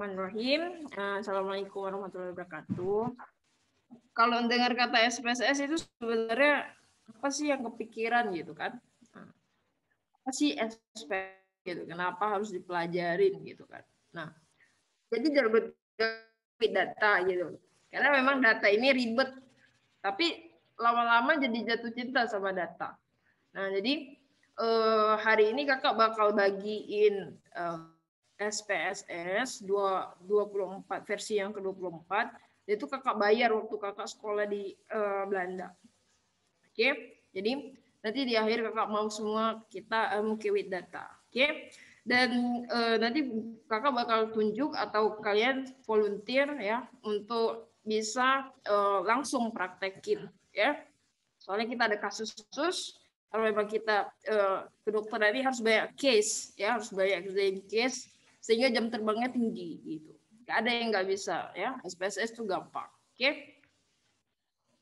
Bismillahirrahmanirrahim. Assalamualaikum warahmatullahi wabarakatuh. Kalau dengar kata SPSS itu sebenarnya apa sih yang kepikiran gitu kan? Apa sih SPSS gitu? Kenapa harus dipelajarin gitu kan? Nah, jadi jangan data gitu. Karena memang data ini ribet, tapi lama-lama jadi jatuh cinta sama data. Nah, jadi hari ini kakak bakal bagiin SPSS 24 versi yang ke-24 itu kakak bayar waktu kakak sekolah di Belanda. Oke. Jadi nanti di akhir kakak mau semua kita with data. Oke. Dan nanti kakak bakal tunjuk atau kalian volunteer ya untuk bisa langsung praktekin ya. Soalnya kita ada kasus-kasus kalau memang kita kedokteran ini harus banyak case ya, harus banyak case sehingga jam terbangnya tinggi gitu. Gak ada yang nggak bisa ya. SPSS itu gampang. Oke.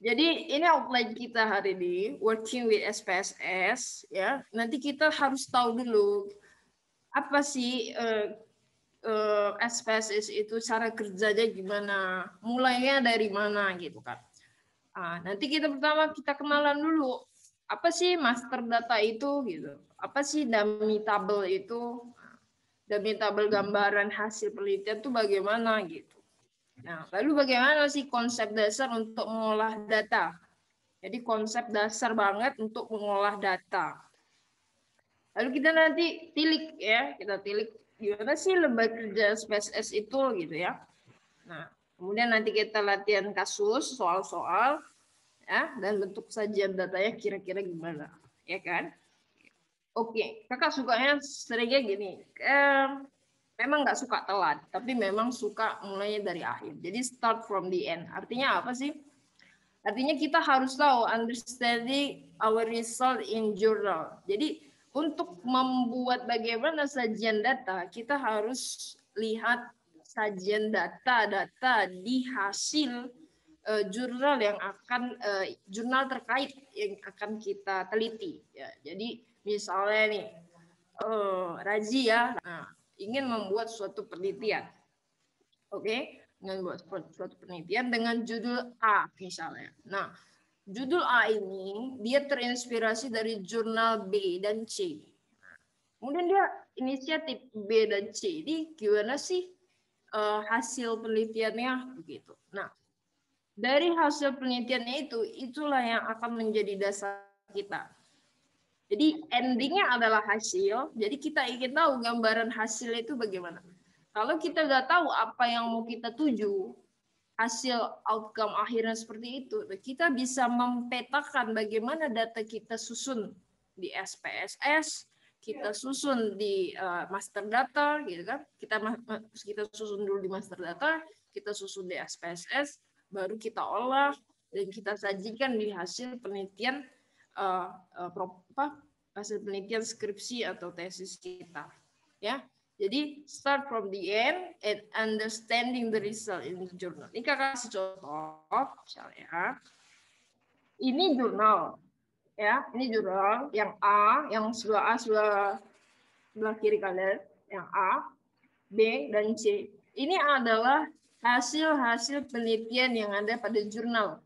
Jadi ini outline kita hari ini, working with SPSS ya. Nanti kita harus tahu dulu apa sih SPSS itu cara kerjanya gimana, mulainya dari mana gitu kan. Nanti pertama kita kenalan dulu apa sih master data itu gitu, apa sih dummy table itu, dummy table gambaran hasil penelitian itu bagaimana gitu. Nah, lalu bagaimana sih konsep dasar untuk mengolah data? Jadi konsep dasar banget untuk mengolah data. Lalu kita nanti tilik ya, kita tilik gimana sih lembaga kerja SPSS itu gitu ya. Nah, kemudian nanti kita latihan kasus, soal-soal ya, dan bentuk sajian datanya kira-kira gimana, ya kan? Oke, kakak sukanya seringnya gini, memang nggak suka telat, tapi memang suka mulainya dari akhir. Jadi start from the end. Artinya apa sih? Artinya kita harus tahu understanding our result in journal. Jadi untuk membuat bagaimana sajian data, kita harus lihat sajian data di hasil jurnal yang akan jurnal terkait yang akan kita teliti ya. Jadi misalnya nih Razi ya, ingin membuat suatu penelitian, oke, ingin membuat suatu penelitian dengan judul A misalnya. Nah, judul A ini dia terinspirasi dari jurnal B dan C. Kemudian dia inisiatif B dan C. Jadi gimana sih hasil penelitiannya begitu. Nah, dari hasil penelitiannya itulah yang akan menjadi dasar kita. Jadi endingnya adalah hasil. Jadi kita ingin tahu gambaran hasilnya itu bagaimana. Kalau kita nggak tahu apa yang mau kita tuju, hasil outcome akhirnya seperti itu, kita bisa mempetakan bagaimana data kita susun di SPSS, kita susun di master data, gitu kan? Kita susun dulu di master data, kita susun di SPSS, baru kita olah dan kita sajikan di hasil penelitian hasil penelitian skripsi atau tesis kita, ya. Jadi start from the end and understanding the result in the journal. Ini kakak kasih contoh, misalnya ini jurnal, ya, ini jurnal yang A, yang sebelah kiri kalian, yang A, B, dan C. Ini adalah hasil penelitian yang ada pada jurnal.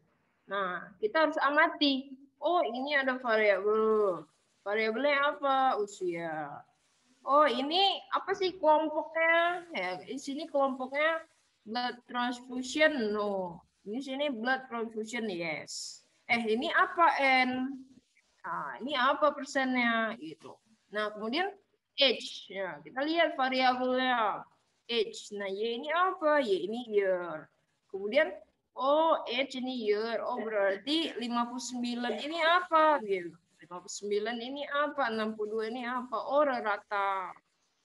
Nah, kita harus amati. Oh, ini ada variabel. Variabelnya apa? Usia. Oh, ini apa sih kelompoknya? Ya, di sini kelompoknya blood transfusion, no. Di sini blood transfusion, yes. Ini apa N? Nah, ini apa persennya gitu. Nah, kemudian age. Ya, kita lihat variabelnya. Age. Nah, Y ini apa? Y ini year. Kemudian oh, age ini year. Oh, berarti 59 ini apa gitu. 59 ini apa? 62 ini apa? Oh, rata.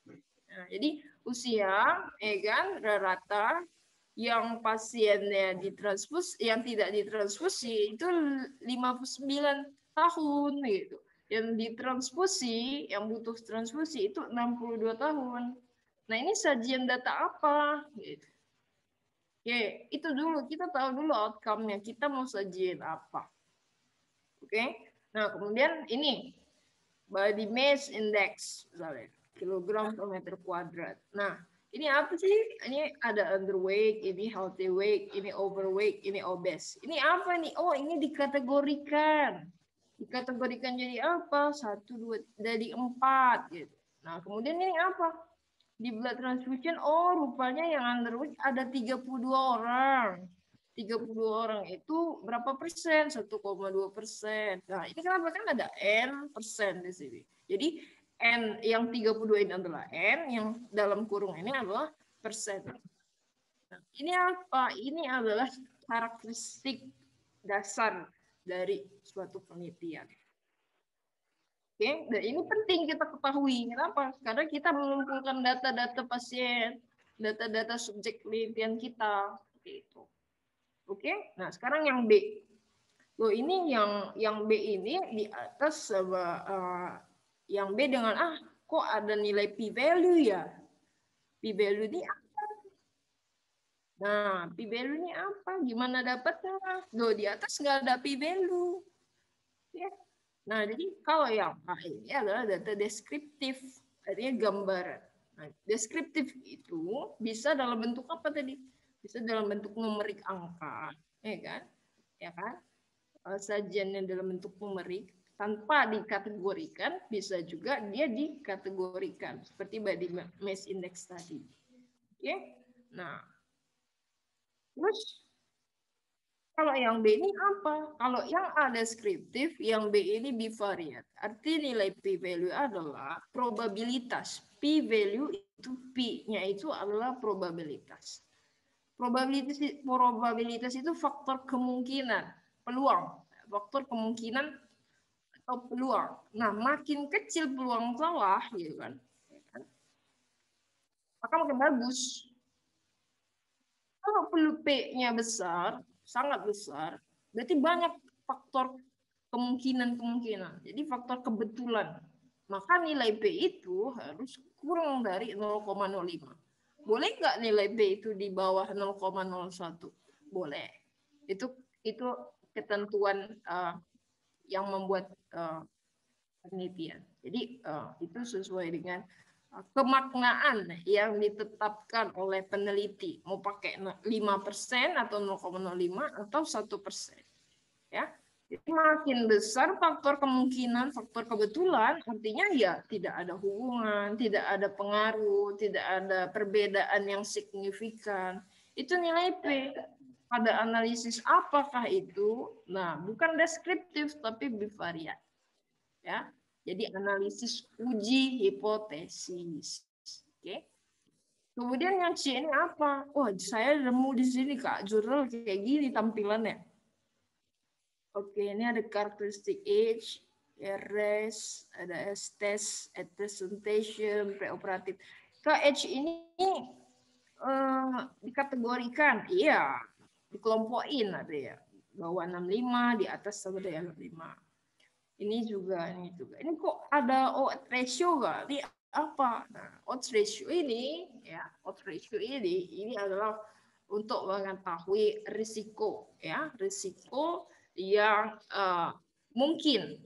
Nah, jadi usia, kan, rata yang pasiennya ditransfusi, yang tidak ditransfusi itu 59 tahun gitu. Yang ditransfusi, yang butuh transfusi itu 62 tahun. Nah, ini sajian data apa gitu. Oke, itu dulu kita tahu dulu outcome-nya, kita mau sajian apa. Oke. Nah, kemudian ini body mass index misalnya, kilogram per meter kuadrat. Nah, Ini apa sih? Ini ada underweight, ini healthy weight, ini overweight, ini obese. Ini apa nih? Oh, ini dikategorikan. Dikategorikan jadi apa? 1, 2, jadi 4 gitu. Nah, kemudian ini apa? Di blood transfusion, oh rupanya yang underweight ada 32 orang. 32 orang itu berapa persen? 1,2%. Nah, ini kenapa kan ada N persen di sini. Jadi N yang 32 ini adalah N, yang dalam kurung ini adalah persen. Nah, ini apa? Ini adalah karakteristik dasar dari suatu penelitian. Oke, dan ini penting kita ketahui. Kenapa? Karena kita mengumpulkan data-data pasien, data-data subjek penelitian kita. Seperti itu. Oke, nah sekarang yang B. Loh, ini yang B ini di atas yang B dengan kok ada nilai p-value ya? P-value ini apa? Nah, p-value ini apa? Gimana dapatnya? Loh, di atas nggak ada p-value. Ya. Nah, jadi kalau yang A ini adalah data deskriptif, artinya gambaran. Nah, deskriptif itu bisa dalam bentuk apa tadi? Bisa dalam bentuk numerik angka, ya kan? Ya kan? Sajiannya dalam bentuk numerik tanpa dikategorikan, bisa juga dia dikategorikan seperti body mass index tadi. Oke. Nah, terus kalau yang B ini apa? Kalau yang A deskriptif, yang B ini bivariat. Arti nilai p-value adalah probabilitas. P-value itu P-nya itu adalah probabilitas. Probabilitas itu faktor kemungkinan, peluang. Faktor kemungkinan atau peluang. Nah, makin kecil peluang salah, gitu kan, maka makin bagus. Kalau P-nya besar, sangat besar, berarti banyak faktor kemungkinan. Jadi faktor kebetulan. Maka nilai P itu harus kurang dari 0,05. Boleh nggak nilai P itu di bawah 0,01? Boleh. Itu ketentuan yang membuat penelitian. Jadi itu sesuai dengan kemaknaan yang ditetapkan oleh peneliti, mau pakai 5% atau 0,05 atau 1%. Ya. Jadi makin besar faktor kemungkinan, faktor kebetulan, artinya ya tidak ada hubungan, tidak ada pengaruh, tidak ada perbedaan yang signifikan. Itu nilai P. Pada analisis apakah itu? Nah, bukan deskriptif tapi bivariat. Ya. Jadi analisis uji hipotesis. Oke. Kemudian yang C ini apa? Wah, saya nemu di sini Kak, jurnal kayak gini tampilannya. Oke, ini ada karakteristik age, RS, ada S-test, at presentation, preoperatif. Ke age ini dikategorikan, iya, dikelompokin ada ya. Bawah 65, di atas sama dengan 65. Ini juga. Ini kok ada odds ratio nggak? Ini apa? Nah, odds ratio ini ini adalah untuk mengetahui risiko, ya, risiko yang mungkin.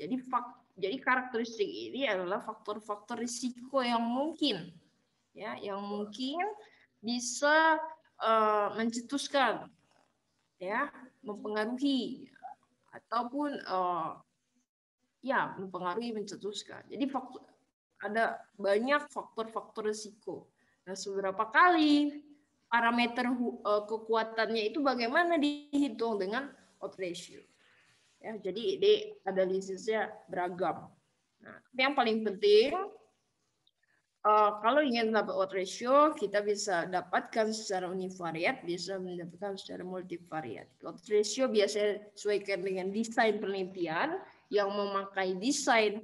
Jadi karakteristik ini adalah faktor-faktor risiko yang mungkin, ya, yang mungkin bisa mencetuskan, ya, mempengaruhi ataupun ya mempengaruhi mencetuskan. Jadi ada banyak faktor-faktor risiko. Nah, seberapa kali parameter kekuatannya itu bagaimana dihitung dengan odds ratio. Ya, jadi ini analisisnya beragam. Nah, yang paling penting kalau ingin dapat odds ratio, kita bisa dapatkan secara univariat, bisa mendapatkan secara multivariat. Odds ratio biasanya sesuaikan dengan desain penelitian yang memakai desain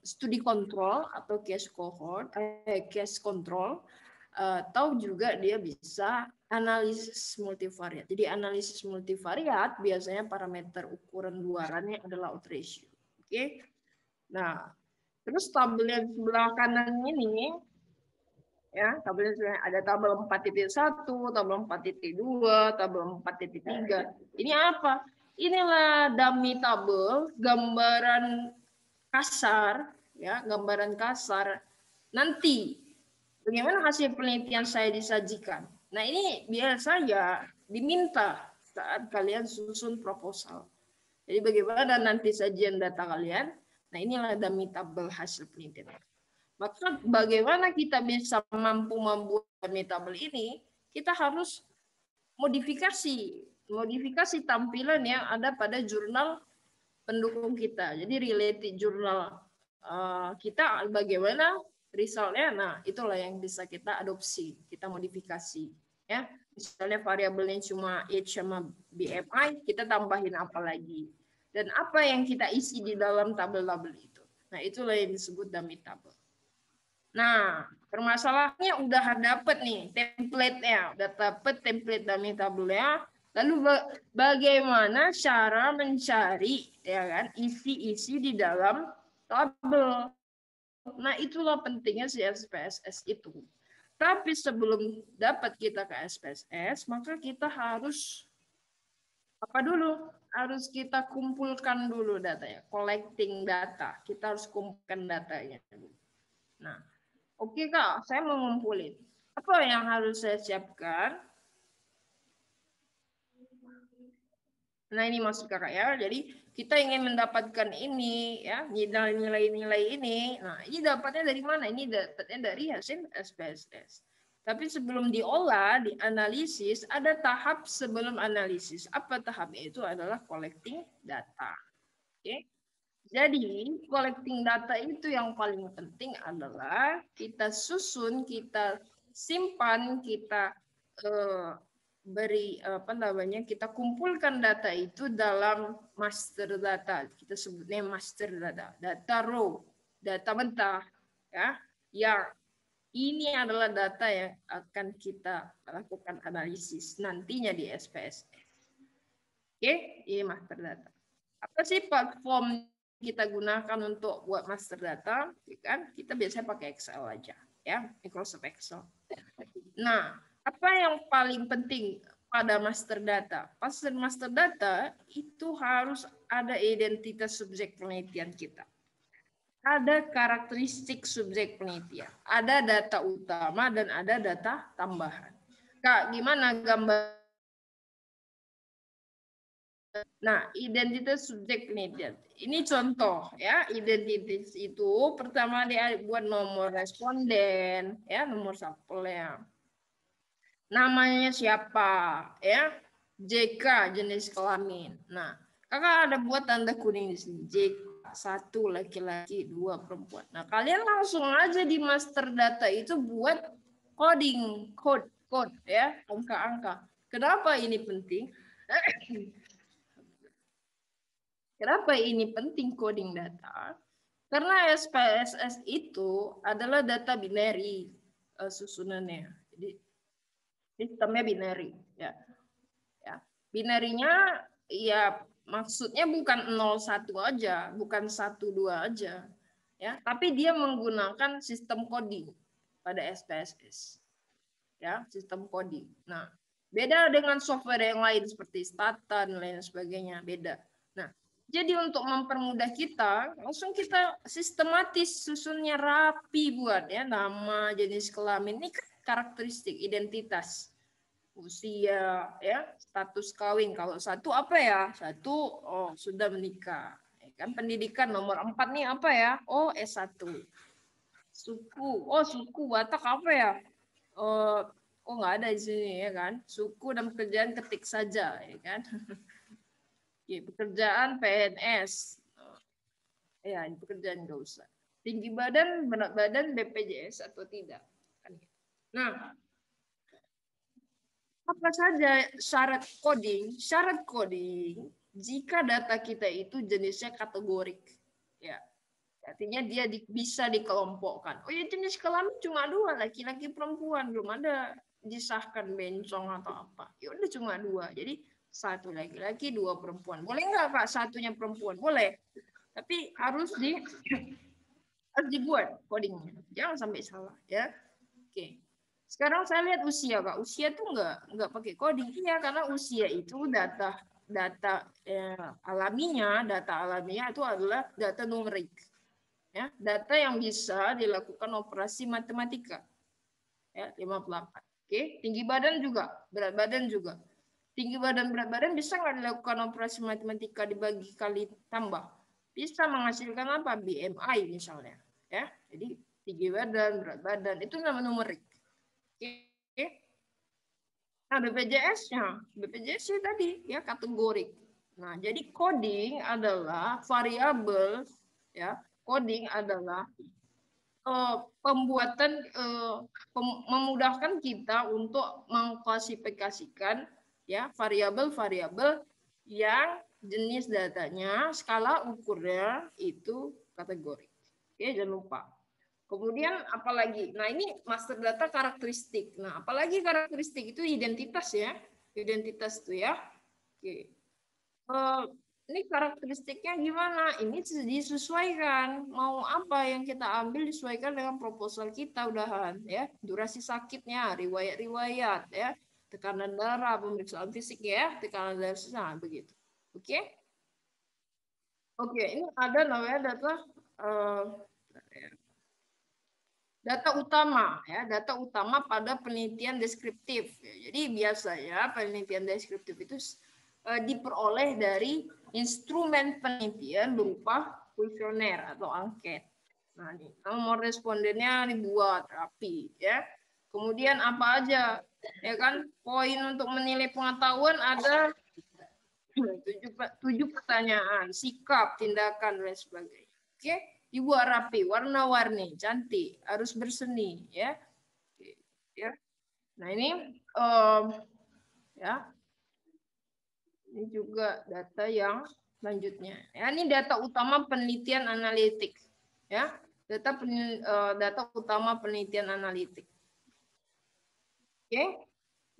studi kontrol atau case cohort, case control, atau juga dia bisa analisis multivariat. Jadi analisis multivariat biasanya parameter ukuran luarannya adalah odds ratio. Oke. Nah, terus tabel yang sebelah kanan ini, ya, tabel ada tabel 4.1, tabel 4.2, tabel 4.3. Ini apa? Inilah dummy tabel, gambaran kasar, ya, gambaran kasar nanti Bagaimana hasil penelitian saya disajikan? Nah, ini biasa ya diminta saat kalian susun proposal. Jadi bagaimana nanti sajian data kalian? Nah, inilah dummy-table hasil penelitian. Maka bagaimana kita bisa mampu membuat dummy-table ini? Kita harus modifikasi tampilan yang ada pada jurnal pendukung kita. Jadi related jurnal kita bagaimana resultnya. Nah, itulah yang bisa kita adopsi, kita modifikasi. Ya, misalnya variabelnya cuma age sama BMI, kita tambahin apa lagi? Dan apa yang kita isi di dalam tabel-tabel itu. Nah, itulah yang disebut dummy table. Nah, permasalahannya udah dapet nih template-nya, udah dapet template dummy table-nya. Lalu bagaimana cara mencari ya kan isi-isi di dalam tabel. Nah, itulah pentingnya si SPSS itu. Tapi sebelum dapat kita ke SPSS, maka kita harus apa dulu? Harus kita kumpulkan dulu datanya, collecting data. Kita harus kumpulkan datanya. Nah, oke Kak, saya mau ngumpulin. Apa yang harus saya siapkan? Nah, ini maksud Kakak ya. Jadi kita ingin mendapatkan ini ya, nilai-nilai ini. Nah, ini dapatnya dari mana? Ini dapatnya dari hasil SPSS. Tapi sebelum diolah, dianalisis, ada tahap sebelum analisis. Apa tahapnya? Itu adalah collecting data. Oke. Jadi, collecting data itu yang paling penting adalah kita susun, kita simpan, kita beri apa namanya, kita kumpulkan data itu dalam master data. Kita sebutnya master data, data raw, data mentah, ya. Yang ini adalah data yang akan kita lakukan analisis nantinya di SPSS. Oke, ini master data. Apa sih platform kita gunakan untuk buat master data? Kan kita biasanya pakai Excel aja, ya, Microsoft Excel. Nah, apa yang paling penting pada master data? Master data itu harus ada identitas subjek penelitian kita. Ada karakteristik subjek penelitian. Ada data utama dan ada data tambahan. Kak, gimana gambar? Nah, identitas subjek penelitian. Ini contoh ya, identitas itu pertama dia buat nomor responden, ya, nomor sampelnya. Namanya siapa, ya? JK jenis kelamin. Nah, Kakak ada buat tanda kuning di sini. JK, 1 laki-laki, 2 perempuan. Nah, kalian langsung aja di master data itu buat coding, code ya, angka-angka. Kenapa ini penting? Kenapa ini penting coding data? Karena SPSS itu adalah data binary susunannya. Jadi sistemnya binary ya. Ya. Binarinya ya maksudnya bukan 0 1 aja, bukan 1 2 aja. Ya, tapi dia menggunakan sistem coding pada SPSS. Ya, sistem coding. Nah, beda dengan software yang lain seperti Stata dan lain sebagainya, beda. Nah, jadi untuk mempermudah kita, langsung kita sistematis susunnya rapi buat ya, nama, jenis kelamin, ini kan karakteristik identitas, usia, ya, status kawin. Kalau satu apa ya? Satu, oh sudah menikah. Ya kan pendidikan nomor 4 nih apa ya? Oh S1. Suku, oh suku Batak apa ya? Oh, oh nggak ada di sini ya kan? Suku dan pekerjaan ketik saja ya kan? Ya, pekerjaan PNS. Ya, pekerjaan nggak usah. Tinggi badan, berat badan, BPJS atau tidak. Nah, apa saja syarat coding? Syarat coding jika data kita itu jenisnya kategorik. Ya, artinya dia bisa dikelompokkan. Oh ya, jenis kelamin cuma 2, laki-laki perempuan, belum ada disahkan bencong atau apa. Ya udah cuma 2. Jadi 1 laki-laki, 2 perempuan. Boleh nggak Kak satunya perempuan? Boleh. Tapi harus dibuat codingnya. Jangan sampai salah ya. Oke. Sekarang saya lihat usia Kak. Usia tuh nggak pakai coding. Iya, karena usia itu data alaminya itu adalah data numerik. Ya, data yang bisa dilakukan operasi matematika. ya 58. Oke, tinggi badan juga, berat badan juga. Tinggi badan, berat badan bisa nggak dilakukan operasi matematika dibagi kali tambah? Bisa menghasilkan apa? BMI misalnya. Ya, jadi tinggi badan, berat badan itu nama numerik. Oke. Nah, BPJS-nya, BPJS tadi ya kategorik. Nah, jadi coding adalah variabel ya. Coding adalah pembuatan memudahkan kita untuk mengklasifikasikan ya variabel-variabel yang jenis datanya, skala ukurnya itu kategori. Oke, jangan lupa. Kemudian apalagi? Nah, ini master data karakteristik. Nah, apalagi karakteristik itu identitas ya. Identitas itu ya. Oke. Ini karakteristiknya gimana? Ini disesuaikan. Mau apa yang kita ambil disesuaikan dengan proposal kita udahan ya. Durasi sakitnya, riwayat-riwayat ya. Tekanan darah, pemeriksaan fisik ya, tekanan darah nah, begitu. Oke? Oke, ini ada namanya data data utama ya, data utama pada penelitian deskriptif. Jadi biasanya penelitian deskriptif itu diperoleh dari instrumen penelitian berupa kuesioner atau angket. Nah, ini nomor respondennya dibuat rapi ya. Kemudian apa aja? Ya kan, poin untuk menilai pengetahuan ada 7 pertanyaan, sikap, tindakan dan sebagainya. Oke, dibuat rapi, warna-warni, cantik, harus berseni ya. Oke, ya. Nah, ini ya. Ini juga data yang selanjutnya. Ya, ini data utama penelitian analitik. Ya, data utama penelitian analitik. Oke.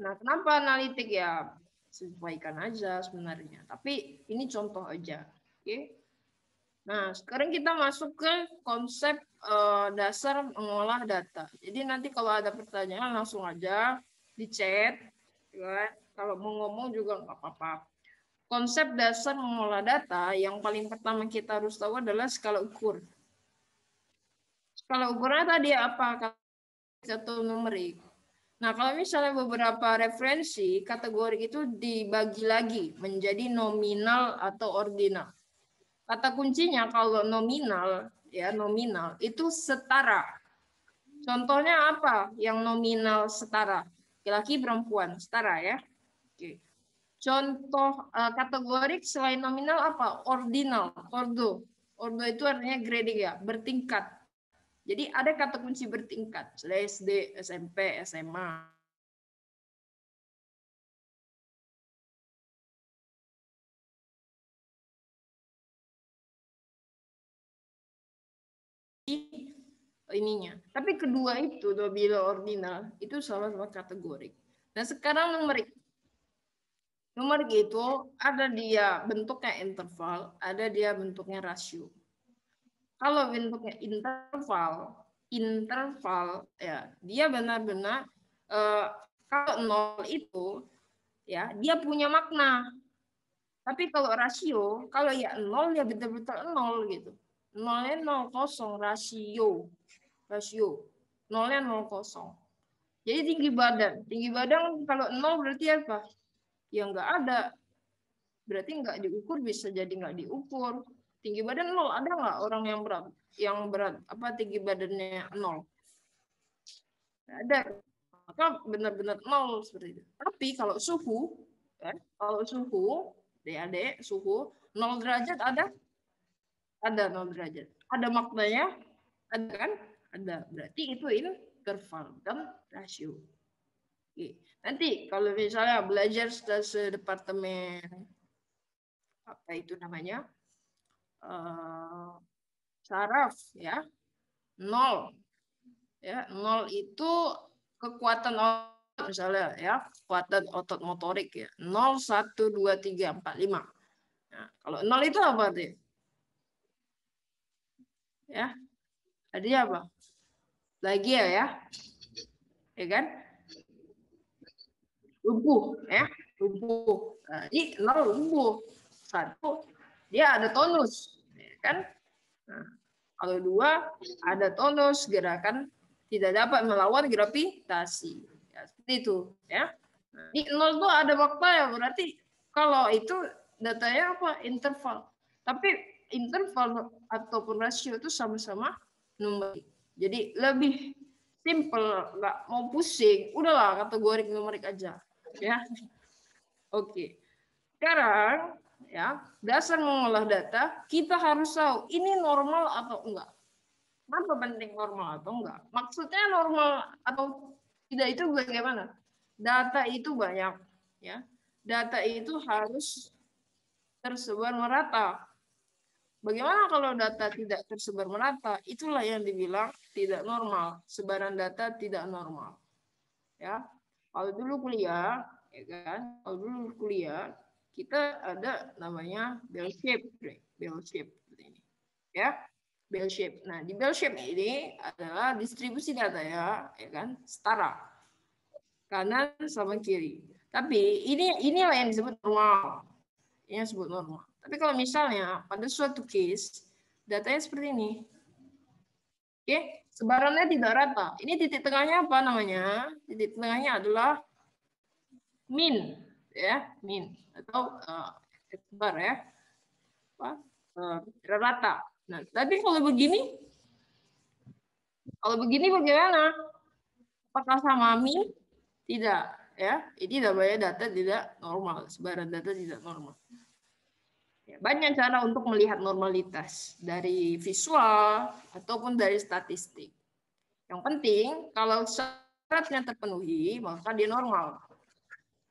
Nah, kenapa analitik ya? Sesuaikan aja sebenarnya. Tapi ini contoh aja. Oke. Nah, sekarang kita masuk ke konsep dasar mengolah data. Jadi nanti kalau ada pertanyaan langsung aja di chat. Ya. Kalau mau ngomong juga nggak apa-apa. Konsep dasar mengolah data yang paling pertama kita harus tahu adalah skala ukur. Skala ukurnya tadi apa? Atau numerik. Nah, kalau misalnya beberapa referensi, kategori itu dibagi lagi menjadi nominal atau ordinal. Kata kuncinya kalau nominal, ya nominal itu setara. Contohnya apa? Yang nominal setara. Laki-laki perempuan setara ya. Oke. Contoh kategorik selain nominal apa? Ordinal, ordo. Ordo itu artinya grading ya, bertingkat. Jadi ada kata kunci bertingkat. SD, SMP, SMA. Ininya. Tapi kedua itu, bila ordinal, itu sama-sama kategorik. Nah sekarang numerik. Numerik itu ada dia bentuknya interval, ada dia bentuknya rasio. Kalau bentuknya interval ya dia benar-benar kalau nol itu ya dia punya makna. Tapi kalau rasio, kalau ya nol ya betul-betul nol gitu. Nolnya 0 kosong rasio. Nolnya 0 kosong. Jadi tinggi badan. Tinggi badan kalau nol berarti apa? Ya nggak ada. Berarti nggak diukur, bisa jadi nggak diukur. Tinggi badan nol, ada nggak orang yang berat apa tinggi badannya nol? Ada. Maka benar-benar nol seperti itu. Tapi kalau suhu, ya, kalau suhu, adik-adik, suhu 0 derajat ada? Ada 0 derajat. Ada maknanya? Ada kan? Ada. Berarti itu interval dan rasio. Oke. Nanti kalau misalnya belajar sedepartemen apa itu namanya? Saraf ya. 0 ya. 0 itu kekuatan otot misalnya ya, kekuatan otot motorik ya. 0 1 2 3 4 5. Nah, kalau 0 itu apa tuh? Ya. Tadi apa? Lagi ya. Ya kan? Lumpuh ya, lumpuh. Nah, ini 0 lumpuh. 1 dia ada tonus, ya kan? Nah, kalau 2 ada tonus gerakan tidak dapat melawan gravitasi. Ya, seperti itu ya. Di nol tuh ada fakta ya, berarti kalau itu datanya apa? Interval. Tapi interval ataupun rasio itu sama-sama numerik. Jadi lebih simple, nggak mau pusing. Udahlah kategori numerik aja. Ya. Oke. Sekarang ya, dasar mengolah data, kita harus tahu ini normal atau enggak. Kenapa penting normal atau enggak? Maksudnya normal atau tidak itu bagaimana? Data itu banyak, ya. Data itu harus tersebar merata. Bagaimana kalau data tidak tersebar merata? Itulah yang dibilang tidak normal. Sebaran data tidak normal. Ya, kalau dulu kuliah, ya kan? Kalau dulu kuliah, kita ada namanya bell shape, seperti ini. Ya, bell shape. Nah, di bell shape ini adalah distribusi data ya kan? Setara. Kanan sama kiri. Tapi inilah yang disebut normal. Ini yang disebut normal. Tapi kalau misalnya pada suatu case datanya seperti ini. Oke, sebarannya tidak rata. Ini titik tengahnya apa namanya? Titik tengahnya adalah min, ya, min atau sebar ya. Apa? Rata. Nah, tapi kalau begini bagaimana? Apakah sama min? Tidak, ya. Ini namanya data tidak normal, sebaran data tidak normal. Ya, banyak cara untuk melihat normalitas dari visual ataupun dari statistik. Yang penting kalau syaratnya terpenuhi maka dia normal.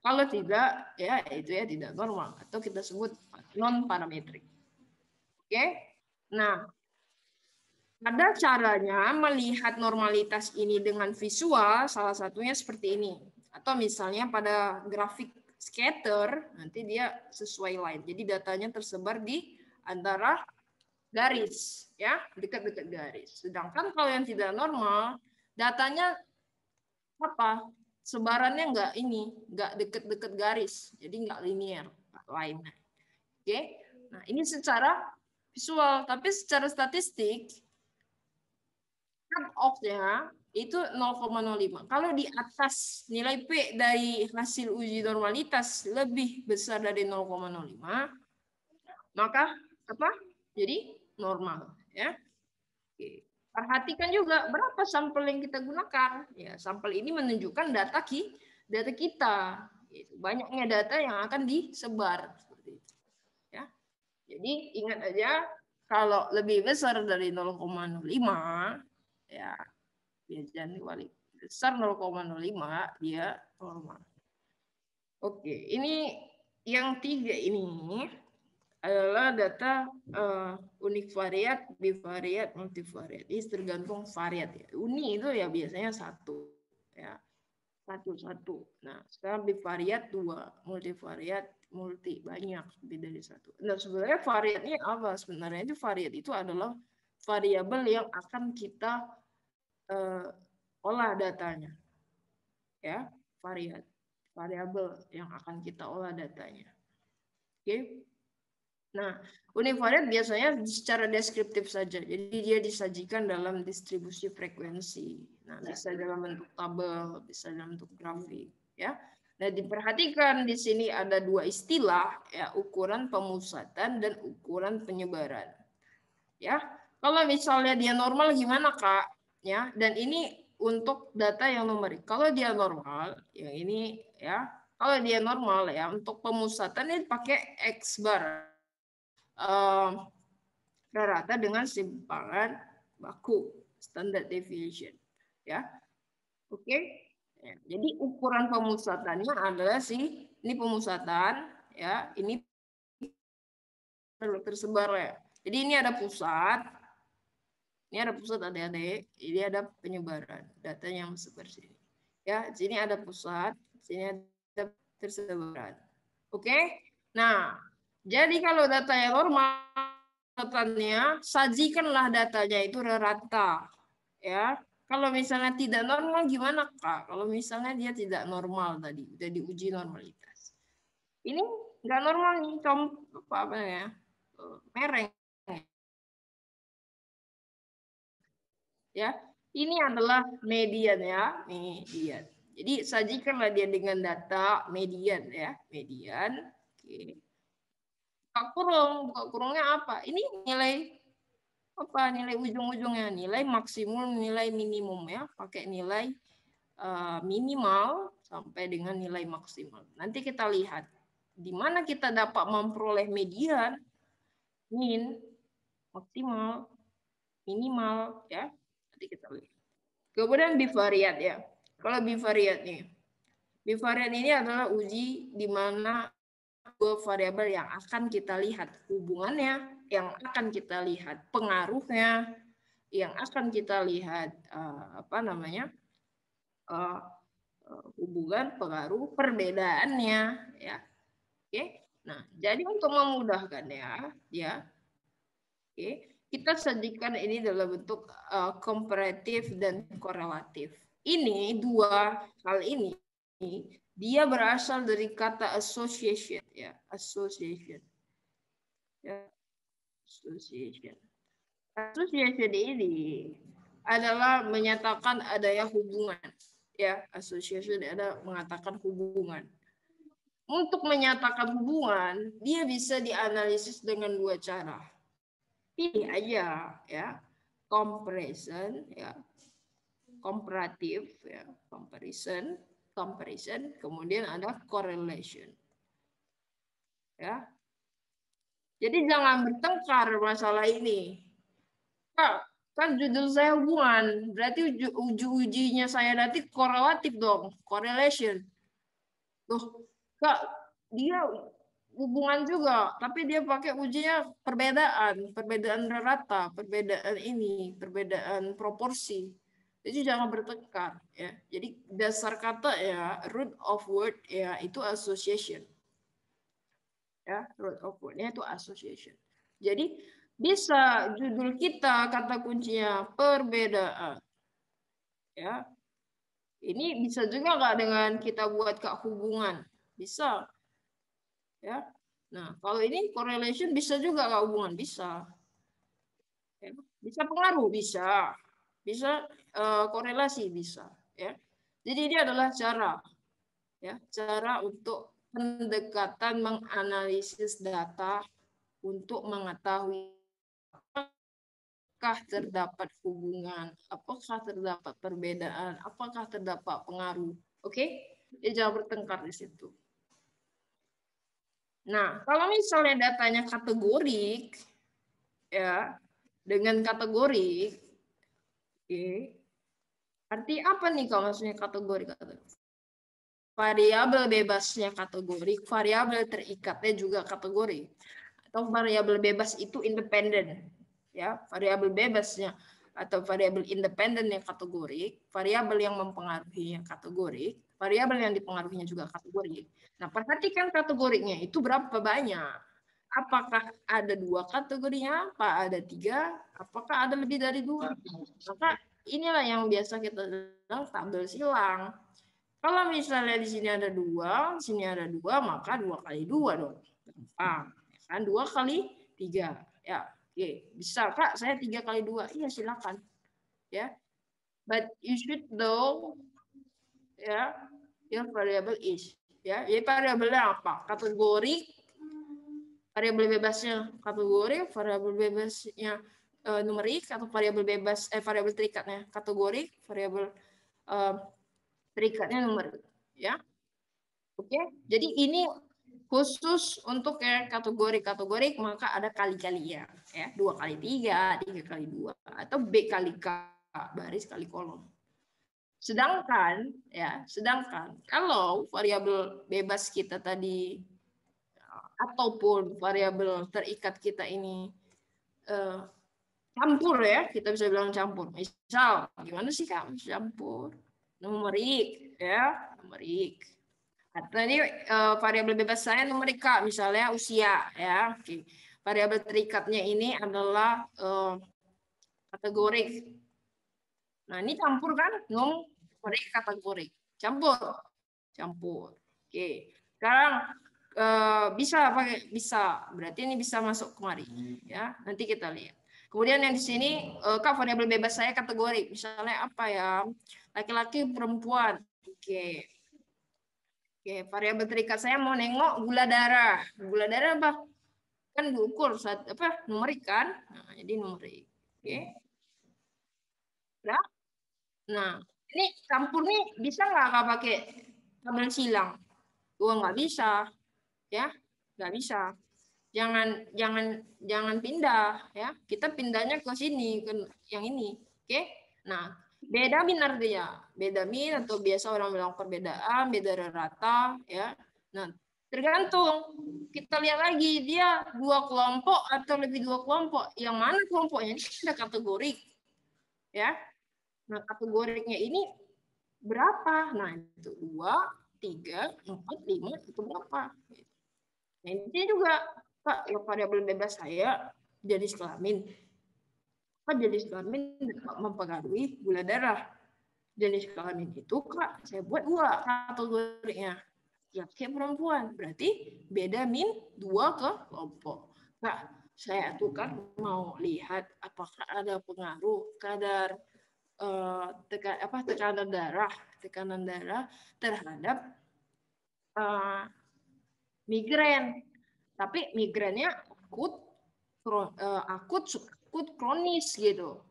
Kalau tidak ya itu ya tidak normal atau kita sebut non parametrik. Oke. Nah, ada caranya melihat normalitas ini dengan visual, salah satunya seperti ini. Atau misalnya pada grafik scatter, nanti dia sesuai line. Jadi datanya tersebar di antara garis, ya, dekat-dekat garis. Sedangkan kalau yang tidak normal, datanya apa? Sebarannya nggak deket-deket garis, jadi nggak linear, line. Oke, nah ini secara visual, tapi secara statistik cut off-nya itu 0,05. Kalau di atas nilai P dari hasil uji normalitas lebih besar dari 0,05, maka apa? Jadi normal, ya. Oke. Perhatikan juga berapa sampel yang kita gunakan. Ya, sampel ini menunjukkan data kita. Gitu. Banyaknya data yang akan disebar seperti itu. Ya. Jadi ingat aja kalau lebih besar dari 0,05 ya jangan dibalik. Besar 0,05 dia normal. Oke, ini yang tiga ini adalah data univariat, bivariat, multivariat. Ini tergantung variat ya. Uni itu ya biasanya satu ya. Satu. Nah, sekarang bivariat dua, multivariat multi banyak lebih dari satu. Nah, sebenarnya variatnya apa? Sebenarnya itu variat itu adalah variabel yang akan kita olah datanya. Ya, variabel yang akan kita olah datanya. Oke. Nah, univariat biasanya secara deskriptif saja. Jadi dia disajikan dalam distribusi frekuensi. Nah, bisa dalam bentuk tabel, bisa dalam bentuk grafik, ya. Nah, diperhatikan di sini ada dua istilah, ya, ukuran pemusatan dan ukuran penyebaran. Ya. Kalau misalnya dia normal gimana, Kak? Ya, dan ini untuk data yang numerik. Kalau dia normal, yang ini ya. Kalau dia normal ya, untuk pemusatan ini pakai X bar. Rata dengan simpangan baku standard deviation ya. Oke. Ya, jadi ukuran pemusatannya adalah ini pemusatan ya, ini tersebar ya. Jadi ini ada pusat, adik-adik, ini ada penyebaran data yang seperti sini. Ya, sini ada pusat, sini ada tersebaran. Oke. Nah, jadi kalau data yang normal catatannya, sajikanlah datanya itu rata. Ya, kalau misalnya tidak normal gimana Kak? Kalau misalnya dia tidak normal tadi, udah diuji normalitas. Ini nggak normal nih, apa ya? Mereng. Ya, Ini adalah median ya, median. Jadi sajikanlah dia dengan data median ya, median. Oke. Buka kurungnya apa? Ini nilai apa? Nilai ujung-ujungnya, nilai maksimum, nilai minimum ya. Pakai nilai minimal sampai dengan nilai maksimal. Nanti kita lihat di mana kita dapat memperoleh median, min, maksimal, minimal ya. Nanti kita lihat. Kemudian bivariat ya. Kalau bivariat nih, bivariat ini adalah uji di mana dua variabel yang akan kita lihat hubungannya, yang akan kita lihat pengaruhnya, yang akan kita lihat hubungan pengaruh perbedaannya ya. Oke. Nah, jadi untuk memudahkan ya. Oke, kita sajikan ini dalam bentuk komparatif dan korelatif. Ini dua hal ini dia berasal dari kata association ya, association. Ya, association. Association ini adalah menyatakan adanya hubungan ya, association ada mengatakan hubungan. Untuk menyatakan hubungan, dia bisa dianalisis dengan dua cara. Pilih aja ya, comparison ya, komparatif ya, comparison, kemudian ada correlation ya. Jadi jangan bertengkar masalah ini. Kak, kan judul saya hubungan, berarti ujinya saya nanti korelatif dong, correlation. Loh, Kak, dia hubungan juga, tapi dia pakai ujinya perbedaan rata, perbedaan proporsi. Jadi jangan bertengkar ya. Jadi dasar kata ya, root of word ya itu association. Ya, root of word-nya itu association. Jadi bisa judul kita kata kuncinya perbedaan. Ya. Ini bisa juga nggak dengan kita buat Kak hubungan? Bisa. Ya. Nah, kalau ini correlation bisa juga nggak hubungan? Bisa. Ya. Bisa pengaruh? Bisa. Bisa korelasi? Bisa. Ya. Jadi ini adalah cara untuk pendekatan menganalisis data untuk mengetahui apakah terdapat hubungan, apakah terdapat perbedaan, apakah terdapat pengaruh. Oke? Jadi jangan bertengkar di situ. Nah, kalau misalnya datanya kategorik, ya, dengan kategorik, oke, arti apa nih kalau maksudnya kategorik? Variabel bebasnya kategorik, variabel terikatnya juga kategorik. Atau variabel bebas itu independen. Ya, variabel bebasnya atau variabel independen yang kategorik, variabel yang mempengaruhinya kategorik, variabel yang dipengaruhinya juga kategorik. Nah, perhatikan kategoriknya itu berapa banyak. Apakah ada 2 kategorinya? Apa ada 3? Apakah ada lebih dari 2? Maka inilah yang biasa kita bilang tabel silang. Kalau misalnya di sini ada 2, di sini ada 2, maka 2 kali 2 dong. Gampang. Kan 2 kali 3. Ya, oke. Bisa, Kak, saya 3 kali 2. Iya, silakan. Ya. But you should know ya, your variable is. Ya, jadi variabelnya apa? Kategori, variabel bebasnya kategori, variabel bebasnya numerik atau variabel bebas variabel terikatnya kategori, variabel terikatnya numerik, ya. Oke, jadi ini khusus untuk kategori maka ada kali-kalinya ya, 2 kali 3, 3 kali 2 atau B kali K baris kali kolom. Sedangkan kalau variabel bebas kita tadi ataupun variabel terikat kita ini campur ya, kita bisa bilang campur. Misal gimana sih Kak campur? Numerik ya, numerik. Tadi variabel bebas saya numerik Kak, misalnya usia ya. Oke. Variabel terikatnya ini adalah kategorik. Nah, ini campur kan? Numerik kategorik. Campur. Oke. Sekarang bisa pakai bisa. Berarti ini bisa masuk kemari ya. Nanti kita lihat. Kemudian yang di sini, Kak, variabel bebas saya kategori. Misalnya apa ya? Laki-laki, perempuan. Oke. Oke, variabel terikat saya mau nengok gula darah. Gula darah apa? Kan diukur numerik kan? Nah, jadi numerik. Oke. Udah? Nah, ini campur nih bisa nggak Kak pakai tabel silang? Nggak bisa, ya, nggak bisa. Jangan pindah, ya. Kita pindahnya ke sini, ke yang ini. Oke? Nah, beda min artinya. Beda min atau biasa orang bilang perbedaan, beda rata, ya. Nah, tergantung. Kita lihat lagi dia dua kelompok atau lebih dua kelompok. Yang mana kelompoknya? Ini ada kategori, ya. Nah, kategorinya ini berapa? Nah, itu 2, 3, 4, 5, itu berapa? Nah, ini juga, Pak, yang variabel bebas saya jenis kelamin. Pak, jenis kelamin mempengaruhi gula darah. Jenis kelamin itu, Kak, saya buat 2 kategorinya. Laki perempuan. Berarti beda min 2 ke kelompok. Kak, saya tuh kan mau lihat apakah ada pengaruh kadar tekanan darah terhadap migrain. Tapi migrainnya akut, kronis gitu.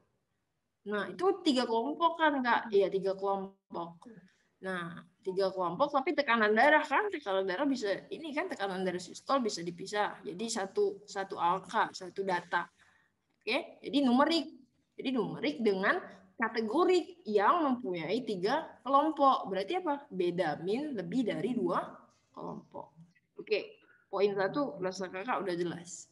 Nah, itu 3 kelompok kan, Kak? Iya, 3 kelompok. Nah, 3 kelompok tapi tekanan darah kan, tekanan darah bisa ini kan tekanan darah sistol bisa dipisah. Jadi satu angka, satu data. Oke, jadi numerik. Jadi numerik dengan kategori yang mempunyai 3 kelompok. Berarti apa? Beda min lebih dari 2 kelompok. Oke, poin 1 rasa Kakak udah jelas.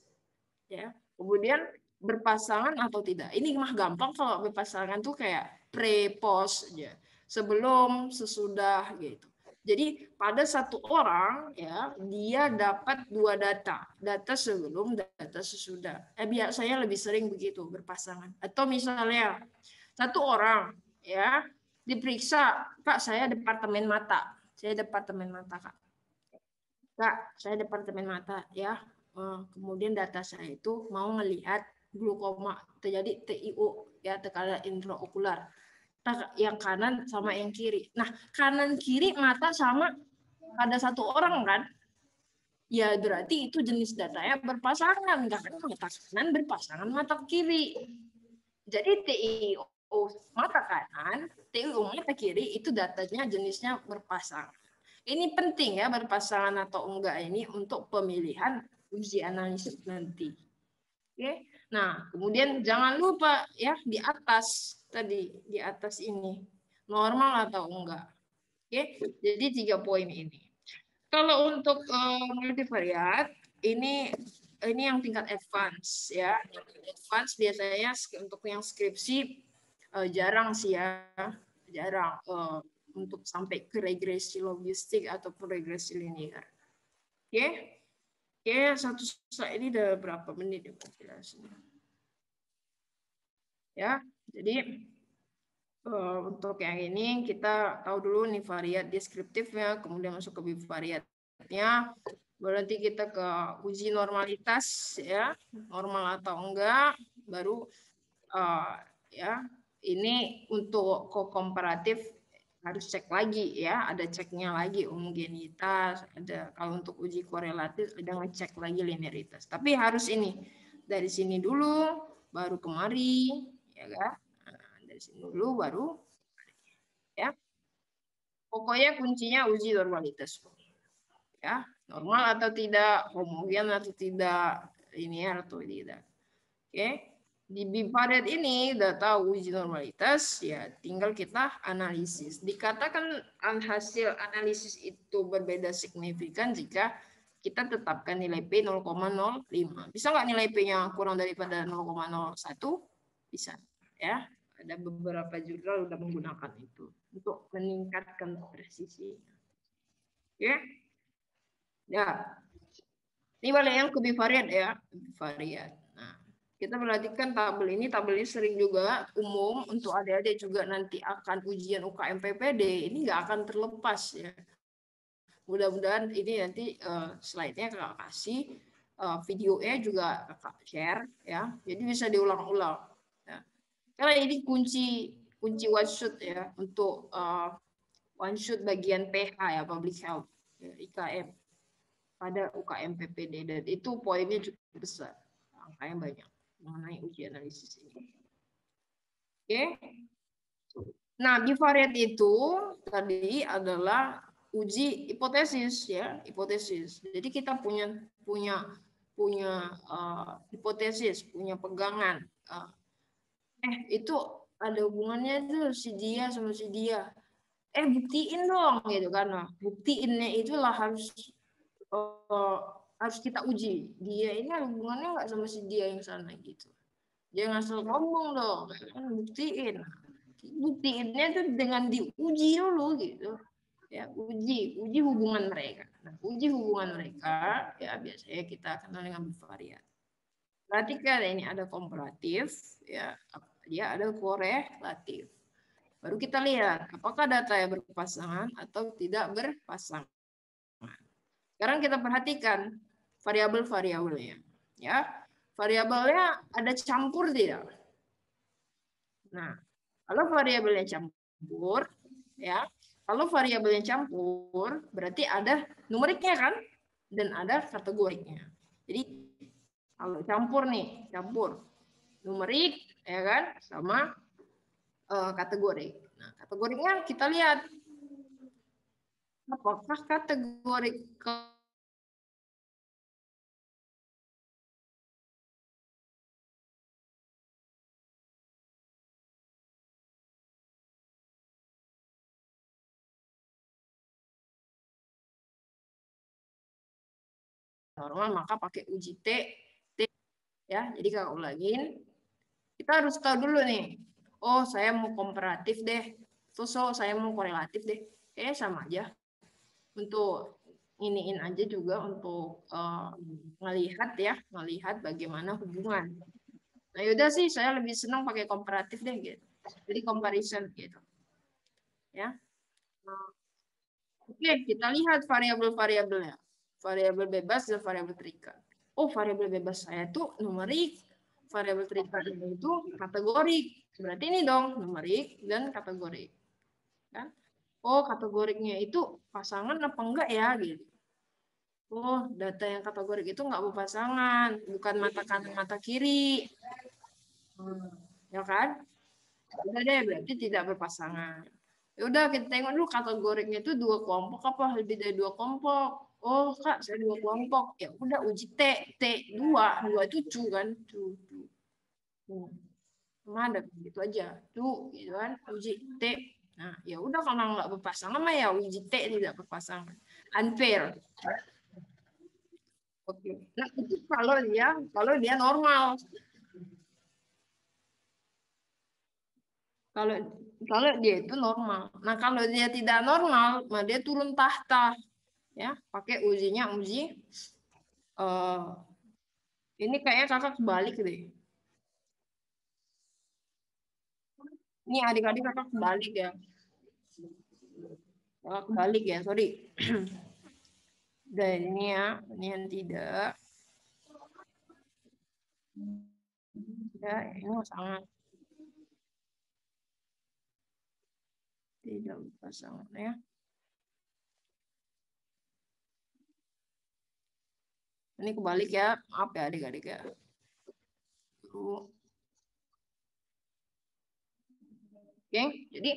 Ya. Kemudian berpasangan atau tidak. Ini mah gampang kalau berpasangan tuh kayak pre-post aja. Sebelum, sesudah gitu. Jadi pada satu orang ya dia dapat 2 data, data sebelum, data sesudah. Biasanya lebih sering begitu berpasangan. Atau misalnya satu orang ya diperiksa, Kak saya departemen mata, Kak. Kak saya departemen mata ya. Kemudian data saya itu mau melihat glukoma terjadi TIO ya tekanan intraokular yang kanan sama yang kiri. Nah, kanan kiri mata sama ada satu orang kan? Ya berarti itu jenis datanya berpasangan karena mata kanan berpasangan mata kiri. Jadi TIO mata kanan, TIO mata kiri itu datanya jenisnya berpasangan. Ini penting ya berpasangan atau enggak ini untuk pemilihan uji analisis nanti. Oke. Nah, kemudian jangan lupa ya di atas tadi, di atas ini normal atau enggak. Oke. Jadi 3 poin ini. Kalau untuk multivariat ini yang tingkat advance ya. Advance biasanya untuk yang skripsi jarang sih ya. Jarang untuk sampai ke regresi logistik ataupun regresi linear. Oke. Oke, satu slide ini udah berapa menit ya penjelasannya. Ya, jadi untuk yang ini kita tahu dulu nih variat deskriptifnya, kemudian masuk ke bivariatnya. Baru nanti kita ke uji normalitas ya, normal atau enggak, baru ya ini untuk komparatif harus cek lagi ya, ada ceknya lagi homogenitas, ada kalau untuk uji korelatif ada ngecek lagi linearitas. Tapi harus ini dari sini dulu baru kemari ya kan. Nah, dari sini dulu baru ya. Pokoknya kuncinya uji normalitas. Ya, normal atau tidak, homogen atau tidak, linear atau tidak. Oke. Di bivariat ini udah tahu uji normalitas, ya tinggal kita analisis. Dikatakan hasil analisis itu berbeda signifikan jika kita tetapkan nilai P 0,05. Bisa nggak nilai P-nya kurang daripada 0,01? Bisa. Ya, ada beberapa jurnal udah menggunakan itu untuk meningkatkan presisi. Ya, ya. Ini balik yang ke bivariat ya, bivariat. Nah, kita perhatikan tabel ini sering juga umum untuk adik-adik juga nanti akan ujian UKM PPD. Ini nggak akan terlepas ya. Mudah-mudahan ini nanti slide-nya Kakak kasih videonya juga kakak share ya. Jadi bisa diulang-ulang. Ya. Karena ini kunci one shot ya untuk one shot bagian PH ya, public health ya, IKM pada UKM PPD, dan itu poinnya cukup besar, angkanya banyak mengenai uji analisis ini. Oke. Nah, bivariat itu tadi adalah uji hipotesis ya, hipotesis. Jadi kita punya hipotesis, punya pegangan. Itu ada hubungannya tuh si dia sama si dia. Buktiin dong gitu kan. Nah, buktiinnya itulah harus kita uji. Dia ini hubungannya nggak sama si dia yang sana gitu. Jangan asal ngomong dong, kan buktiin. Buktiinnya tuh dengan diuji dulu gitu. Ya, uji hubungan mereka. Nah, uji hubungan mereka ya biasanya kita kenal dengan bivariat. Perhatikan ini ada komparatif, ya, dia ada korelatif. Baru kita lihat apakah data yang berpasangan atau tidak berpasangan. Sekarang kita perhatikan variabel-variabelnya. Ya, variabelnya ada campur tidak? Nah, kalau variabelnya campur, ya, kalau variabelnya campur berarti ada numeriknya kan, dan ada kategoriknya. Jadi kalau campur nih, campur numerik, ya kan, sama kategorik. Nah, kategoriknya kita lihat apakah kategorik normal maka pakai uji T ya. Jadi kalau ulangin, kita harus tahu dulu nih. Oh, saya mau komparatif deh. Terus saya mau korelatif deh. Sama aja. Untuk iniin aja juga untuk melihat bagaimana hubungan. Nah, yaudah sih saya lebih senang pakai komparatif deh gitu. Jadi comparison gitu. Ya. Oke, kita lihat variabel-variabelnya. Variabel bebas dan variabel terikat. Oh, variabel bebas saya tuh numerik. Variabel terikat itu kategorik. Berarti ini dong, numerik dan kategorik. Kan? Oh, kategoriknya itu pasangan apa enggak ya gitu. Oh, data yang kategorik itu nggak berpasangan, bukan mata kanan mata kiri. Ya kan? Udah deh, berarti tidak berpasangan. Ya udah, kita tengok dulu kategoriknya itu dua kelompok apa lebih dari dua kelompok. Oh, Kak, saya dua kelompok. Ya udah, uji T. Dua itu cu kan. Cu. Mana gitu aja. Cu, gitu kan. Uji T. Nah, ya udah kalau nggak berpasangan mah ya uji T tidak berpasangan. Unfair. Oke. Nah, itu kalau dia normal. Kalau kalau dia itu normal. Nah, kalau dia tidak normal, nah dia turun tahta. Ya, pakai uji ini kayaknya kakak kebalik deh. Ini adik-adik kakak kebalik ya. Kakak kebalik ya, sorry. Dan ini ya, ini yang tidak. Ya, ini sangat tidak berpasangan ya. Ini kebalik ya, maaf ya adik-adik ya. Oke, jadi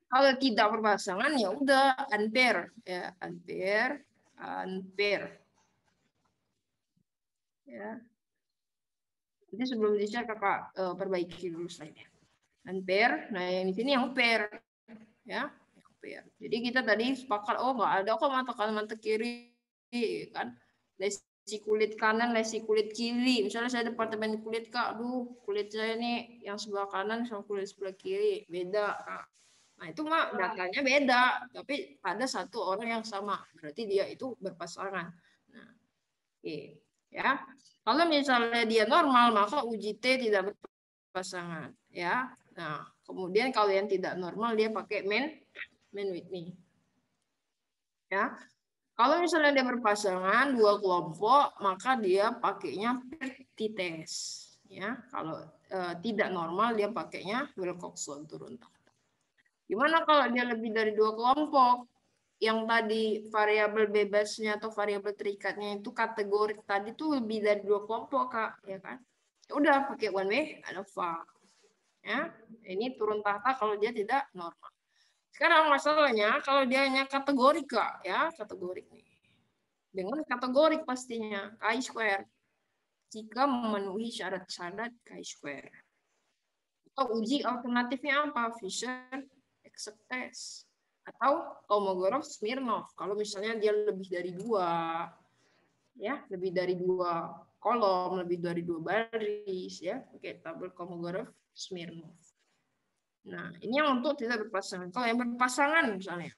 kalau tidak berpasangan ya udah unpair ya, unpair ya. Jadi sebelum di-share kakak perbaiki dulu slide-nya. Unpair, nah yang di sini yang pair ya, yang pair. Jadi kita tadi sepakat oh nggak ada kok mata kanan mata kiri kan. Lesi kulit kanan, lesi kulit kiri. Misalnya saya departemen kulit kak, aduh kulit saya nih yang sebelah kanan sama kulit sebelah kiri beda kak. Nah itu mah datanya beda, tapi ada satu orang yang sama, berarti dia itu berpasangan. Nah, oke. Ya, kalau misalnya dia normal maka uji T tidak berpasangan. Ya, nah kemudian kalau yang tidak normal dia pakai main with me. Ya, Kalau misalnya dia berpasangan dua kelompok, maka dia pakainya pertites. Ya, kalau tidak normal dia pakainya Wilcoxon turun tahta. Gimana kalau dia lebih dari dua kelompok? Yang tadi variabel bebasnya atau variabel terikatnya itu kategori tadi tuh lebih dari dua kelompok, Kak, ya kan? Udah pakai one way ada var. Ya, ini turun tahta kalau dia tidak normal. Sekarang masalahnya kalau dia hanya kategori, Kak, ya, kategori nih. Dengan kategori pastinya chi-square jika memenuhi syarat-syarat chi-square. Atau uji alternatifnya apa? Fisher exact test atau Kolmogorov-Smirnov. Kalau misalnya dia lebih dari dua, ya, lebih dari dua kolom, lebih dari dua baris, ya, pakai tabel Kolmogorov-Smirnov. Nah, ini yang untuk tidak berpasangan. Kalau yang berpasangan misalnya,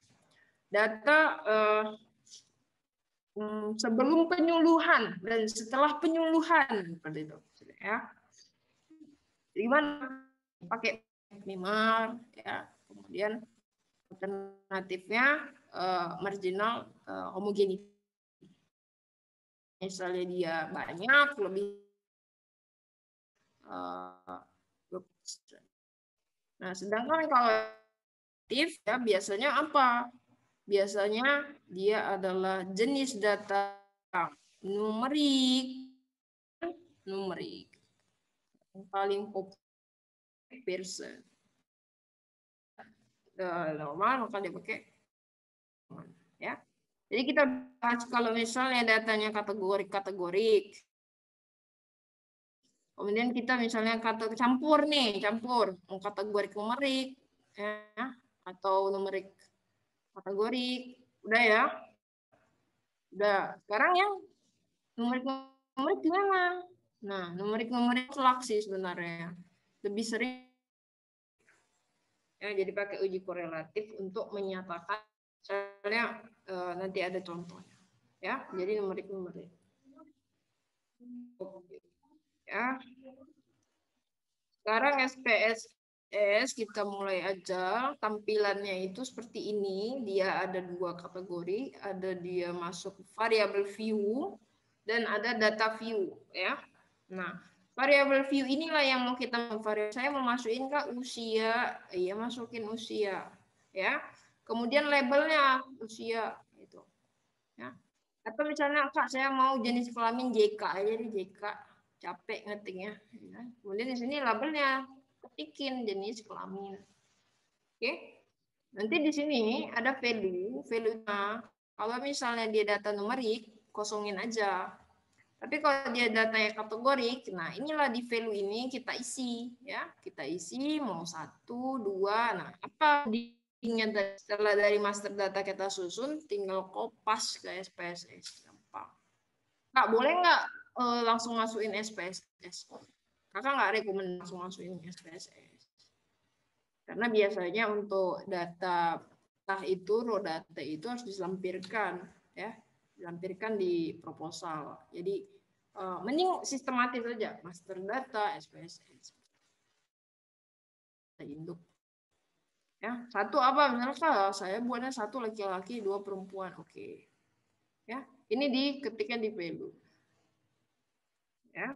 data sebelum penyuluhan dan setelah penyuluhan seperti itu, ya. Gimana? Pakai minimal, ya. Kemudian alternatifnya marginal homogeneity. Misalnya dia banyak lebih nah, sedangkan kalau aktif ya biasanya apa? Biasanya dia adalah jenis data numerik yang paling populer Pearson. Normal maka dia pakai ya. Jadi kita bahas kalau misalnya datanya kategori. Kemudian kita misalnya campur kategori numerik ya atau numerik kategori udah ya. Udah. Sekarang yang numerik gimana? Nah, numerik seleksi sebenarnya. Lebih sering ya jadi pakai uji korelatif untuk menyatakan misalnya nanti ada contohnya. Ya, jadi numerik. Ya. Sekarang SPSS kita mulai aja. Tampilannya itu seperti ini. Dia ada dua kategori. Ada dia masuk variable view dan ada data view. Ya. Nah, variable view inilah yang mau kita variabel. Saya mau masukin ke usia. Iya, masukin usia. Ya. Kemudian labelnya usia. Itu. Ya. Atau misalnya Kak saya mau jenis kelamin JK aja di JK capek ngetiknya. Kemudian di sini labelnya ketikin jenis kelamin. Oke. Nanti di sini ada value-nya. Kalau misalnya dia data numerik, kosongin aja. Tapi kalau dia datanya kategori, nah inilah di value ini kita isi ya. Kita isi mau 1, 2. Nah, apa setelah dari master data kita susun tinggal kopas ke SPSS. Gampang. Kak, boleh nggak langsung masukin SPSS? Kakak nggak rekomend langsung masukin SPSS. Karena biasanya untuk data raw data itu harus dilampirkan ya, dilampirkan di proposal. Jadi mending sistematis saja, master data, SPSS. Induk. Ya, satu apa misalnya saya buatnya satu laki-laki, 2 perempuan. Oke. Ya, ini diketikkan di value. Ya.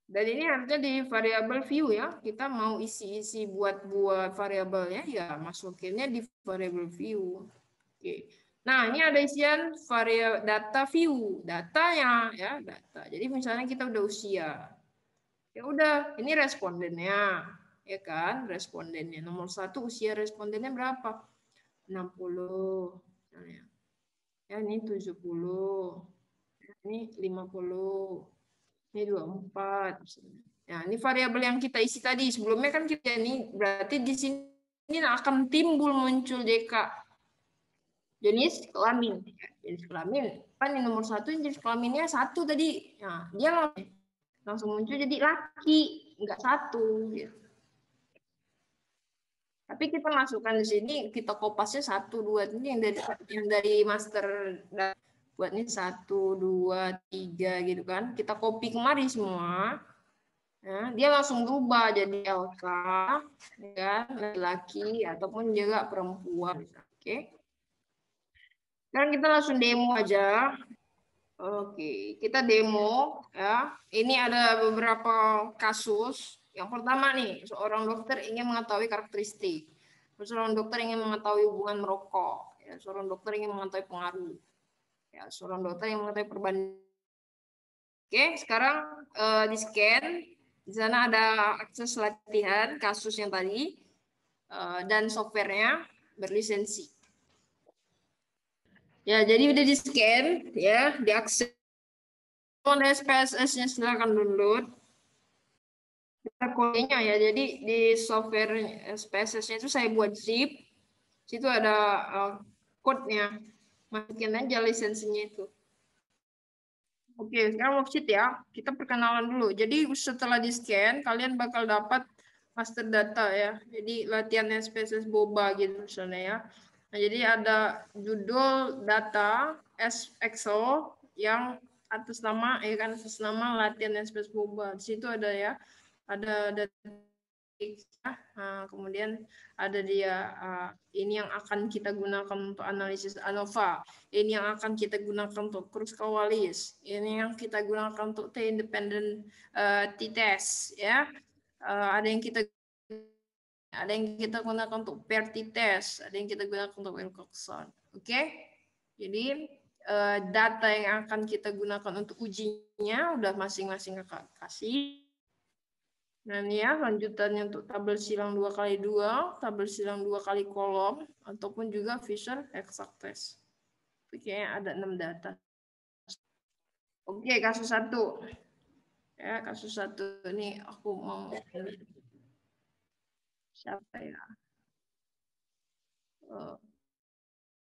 Dan ini harusnya di variabel view ya. Kita mau isi-isi buat variabelnya ya masukinnya di variabel view. Oke. Nah, ini ada isian variabel data view, datanya ya, data. Jadi misalnya kita udah usia. Ya udah, ini respondennya. Ya kan? Respondennya nomor 1 usia respondennya berapa? 60 misalnya. Ya, ini 70. Ini 50. Ini 24. Nah, ini variabel yang kita isi tadi. Sebelumnya kan kita ini berarti di sini akan timbul muncul JK. Jenis kelamin. Jenis kelamin. Kan ini nomor 1 jenis kelaminnya 1 tadi. Nah, dia langsung muncul jadi laki. Enggak 1. Gitu. Tapi kita masukkan di sini, kita kopasnya 1, 2. Ini yang dari master buat ini 1, 2, 3 gitu kan. Kita copy kemari semua. Ya, dia langsung berubah jadi LK, ya, laki-laki ataupun juga perempuan. Oke. Sekarang kita langsung demo aja. Oke, kita demo ya. Ini ada beberapa kasus. Yang pertama nih, seorang dokter ingin mengetahui karakteristik. Seorang dokter ingin mengetahui hubungan merokok. Ya, seorang dokter ingin mengetahui pengaruh. Ya, seorang dokter yang mengetahui perbandingan. Oke, sekarang di scan. Di sana ada akses latihan kasus yang tadi dan softwarenya berlisensi. Ya, jadi udah di scan, ya, diakses. Kalau SPSS-nya silakan download. Kodenya ya, jadi di software SPSS-nya itu saya buat zip, situ ada code-nya, masukin aja lisensinya itu. Oke, sekarang worksheet ya, kita perkenalan dulu. Jadi setelah di scan, kalian bakal dapat master data ya. Jadi latihan SPSS boba gitu misalnya ya. Nah, jadi ada judul data Excel yang atas nama ya kan, atas nama latihan SPSS boba. Di situ ada ya, ada kemudian ada dia ini yang akan kita gunakan untuk analisis ANOVA, ini yang akan kita gunakan untuk Kruskal-Wallis, ini yang kita gunakan untuk T-independent t-test ya. Ada yang kita gunakan untuk pair t-test, ada yang kita gunakan untuk Wilcoxon. Oke, jadi data yang akan kita gunakan untuk ujinya udah masing-masing kakak kasih. Nah, ini ya lanjutannya untuk tabel silang 2x2, tabel silang 2 kali kolom, ataupun juga Fisher exact test. Kayaknya ada 6 data. Oke, kasus 1. Ya, kasus 1 ini aku mau siapa ya?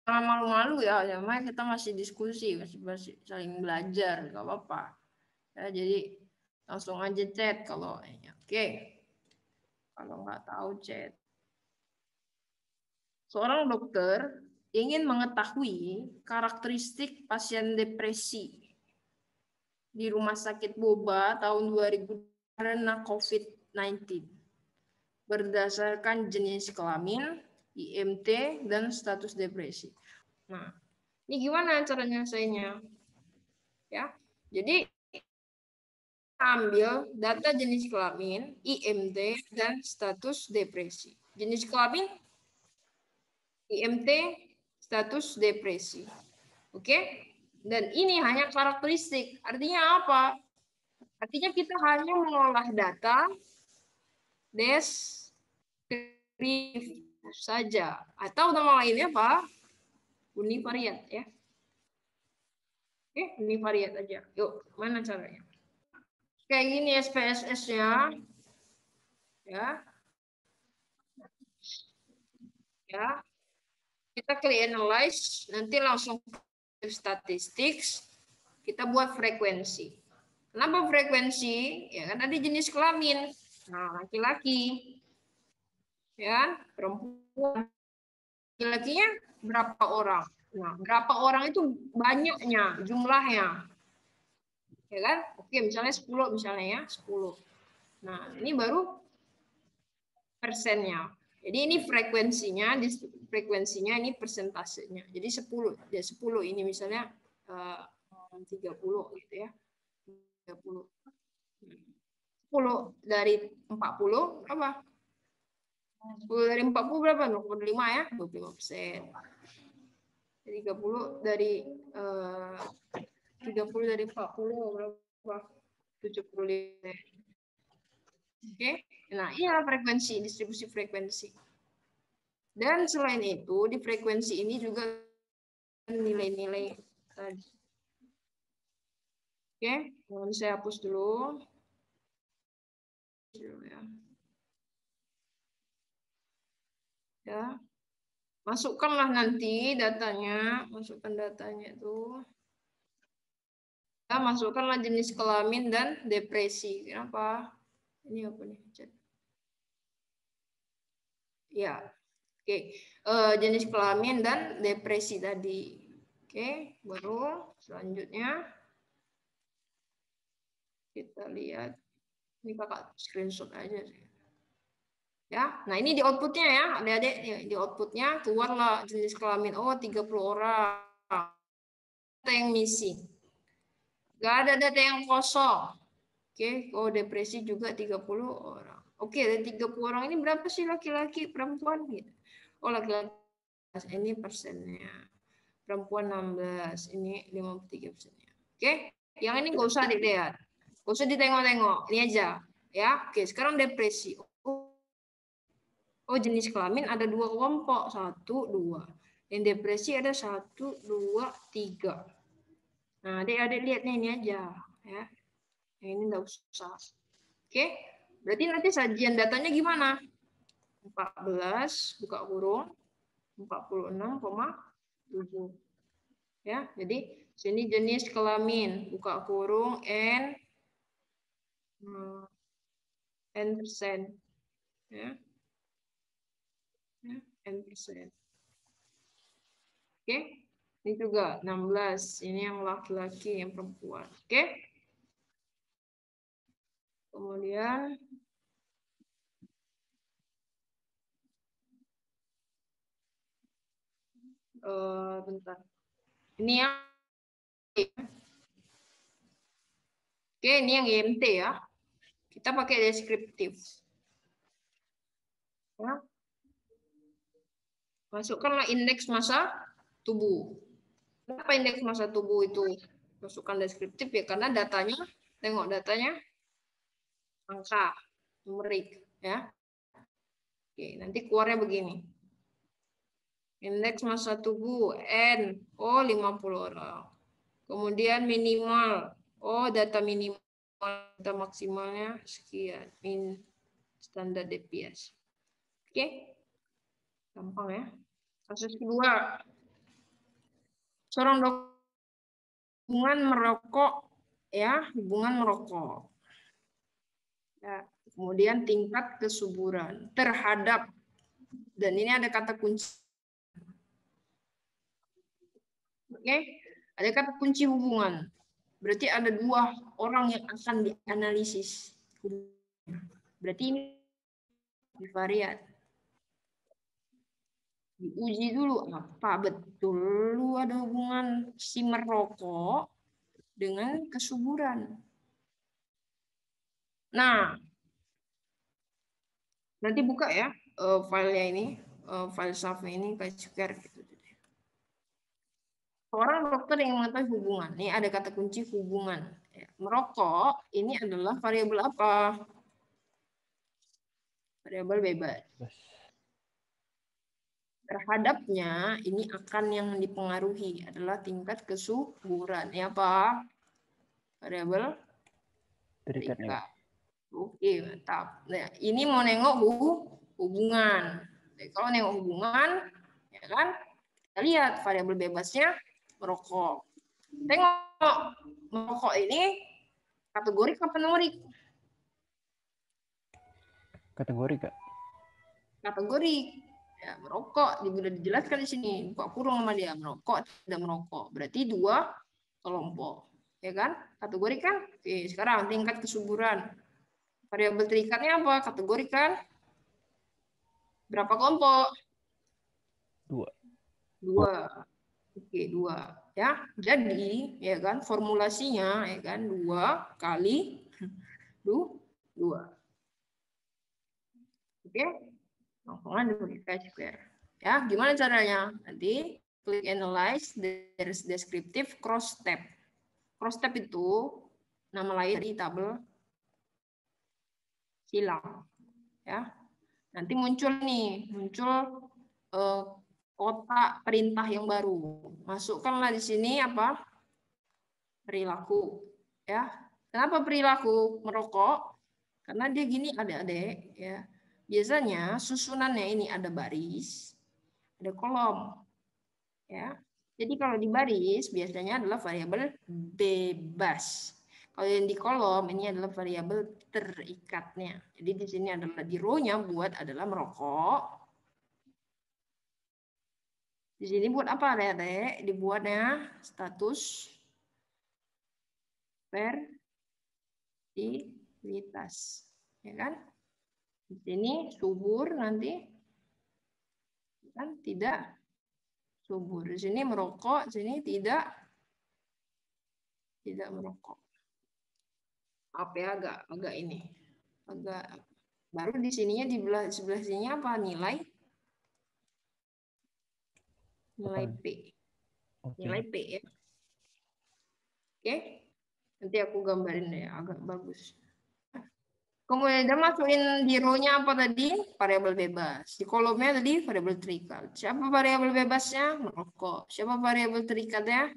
Malu-malu ya, kita masih diskusi, masih saling belajar, nggak apa-apa. Ya, jadi langsung aja chat kalau ini. Oke. Kalau nggak tahu chat. Seorang dokter ingin mengetahui karakteristik pasien depresi di Rumah Sakit Boba tahun 2000 karena COVID-19 berdasarkan jenis kelamin, IMT, dan status depresi. Nah, ini gimana cara nyelesainnya? Ya, jadi ambil data jenis kelamin, IMT, dan status depresi. Jenis kelamin, IMT, status depresi. Oke? Dan ini hanya karakteristik. Artinya apa? Artinya kita hanya mengolah data deskriptif saja. Atau nama lainnya apa? Univariat ya. Oke, univariat aja. Yuk, mana caranya? Kayak gini SPSS-nya. Ya. Ya. Kita klik analyze, nanti langsung ke statistics, kita buat frekuensi. Kenapa frekuensi? Ya kan tadi jenis kelamin. Nah, laki-laki. Ya, perempuan. Laki-lakinya berapa orang? Nah, berapa orang itu banyaknya, jumlahnya. Ya kan? Oke, misalnya 10 misalnya ya, 10. Nah, ini baru persennya. Jadi ini frekuensinya, ini persentasenya. Jadi 10, ya 10 ini misalnya 30 gitu ya. 30. 10 dari 40 berapa? 10 dari 40 berapa? 25 ya, 25%. 30 dari 30 dari 40 berapa? 75. Oke. Nah, iya frekuensi, distribusi frekuensi. Dan selain itu, di frekuensi ini juga nilai-nilai tadi. Oke, saya hapus dulu. Ya. Masukkanlah nanti datanya, masukkan datanya itu. Ya, masukkanlah jenis kelamin dan depresi. Kenapa? Ini apa nih? Ya, oke. Jenis kelamin dan depresi tadi. Oke, baru selanjutnya kita lihat. Ini kakak screenshot aja sih. Ya, nah ini di outputnya ya, adik-adik di outputnya keluarlah jenis kelamin. Oh, 30 orang. Data yang missing. Gak ada data yang kosong. Oke, oh depresi juga 30 orang. Oke, dari 30 orang ini berapa sih laki-laki, perempuan gitu? Oh, laki-laki ini persennya. Perempuan 16, ini 53%-nya. Oke, yang ini nggak usah dilihat. Nggak usah ditengok-tengok, ini aja. Ya, oke, sekarang depresi. Oh, jenis kelamin ada 2 kelompok, 1, 2. Yang depresi ada 1, 2, 3. Nah, adik-adik lihat nih, ini aja. Ya, yang ini nggak usah. Oke, berarti nanti sajian datanya gimana? 14, buka kurung, 46,7. Ya, jadi sini jenis kelamin, buka kurung, n%. Ya, n%. Oke, ini juga 16. Ini yang laki-laki, yang perempuan. Oke. Kemudian bentar. Ini yang oke, ini yang IMT ya. Kita pakai deskriptif. Ya. Masukkanlah indeks massa tubuh. Kenapa indeks massa tubuh itu masukkan deskriptif ya? Karena datanya, tengok datanya, angka, numerik. Ya. Oke, nanti keluarnya begini. Indeks massa tubuh N, 50 orang. Kemudian minimal, data minimal, data maksimalnya sekian, standar deviasi. Oke, gampang ya. Kasus kedua, seorang dokter hubungan merokok, ya, hubungan merokok. Ya, kemudian tingkat kesuburan terhadap, dan ini ada kata kunci. Oke, ada kata kunci hubungan. Berarti ada 2 orang yang akan dianalisis. Berarti ini bivariat. Diuji dulu apa betul lu ada hubungan si merokok dengan kesuburan. Nah, nanti buka ya filenya ini, file SAF ini kayak share gitu. Seorang dokter yang mengetahui hubungan. Ini ada kata kunci hubungan. Merokok ini adalah variabel apa? Variabel bebas. Terhadapnya ini akan yang dipengaruhi adalah tingkat kesuburan. Ya apa? Variabel terikat. Oke, mantap. Nah, ini mau nengok hubungan. Jadi, kalau nengok hubungan, ya kan? Kita lihat variabel bebasnya merokok. Tengok merokok ini kategori apa numerik? Kategori, Kak. Kategori. Ya, merokok sudah dijelaskan di sini. Buka kurung sama dia, merokok tidak merokok. Berarti 2 kelompok. Ya kan? Kategori kan? Oke, sekarang tingkat kesuburan. Variabel terikatnya apa? Kategori kan? Berapa kelompok? 2. 2. Oke, 2. Ya, jadi ya kan formulasinya ya kan 2 kali 2. Oke, langsung dibagi square. Ya, gimana caranya? Nanti klik analyze, there's descriptive cross tab. Cross tab itu nama lain dari tabel silang. Ya, nanti muncul kotak perintah yang baru. Masukkanlah di sini apa? Perilaku. Ya, kenapa perilaku merokok? Karena dia gini adik-adik. Ya, biasanya susunannya ini ada baris, ada kolom. Ya, jadi kalau di baris biasanya adalah variabel bebas. Kalau yang di kolom ini adalah variabel terikatnya. Jadi di sini adalah di row-nya buat adalah merokok. Di sini buat apa, Dek? Dibuatnya status fertilitas. Ya kan? Di sini subur nanti kan tidak subur. Di sini merokok, di sini tidak merokok. Apa ya, agak ini. Agak baru di sininya di sebelah sininya apa? Nilai P. Oke. Nilai P ya. Oke. Nanti aku gambarin deh agak bagus. Kemudian dia masukin di row-nya apa tadi? Variabel bebas. Di kolomnya tadi variabel terikat. Siapa variabel bebasnya? Merokok. Siapa variabel terikatnya?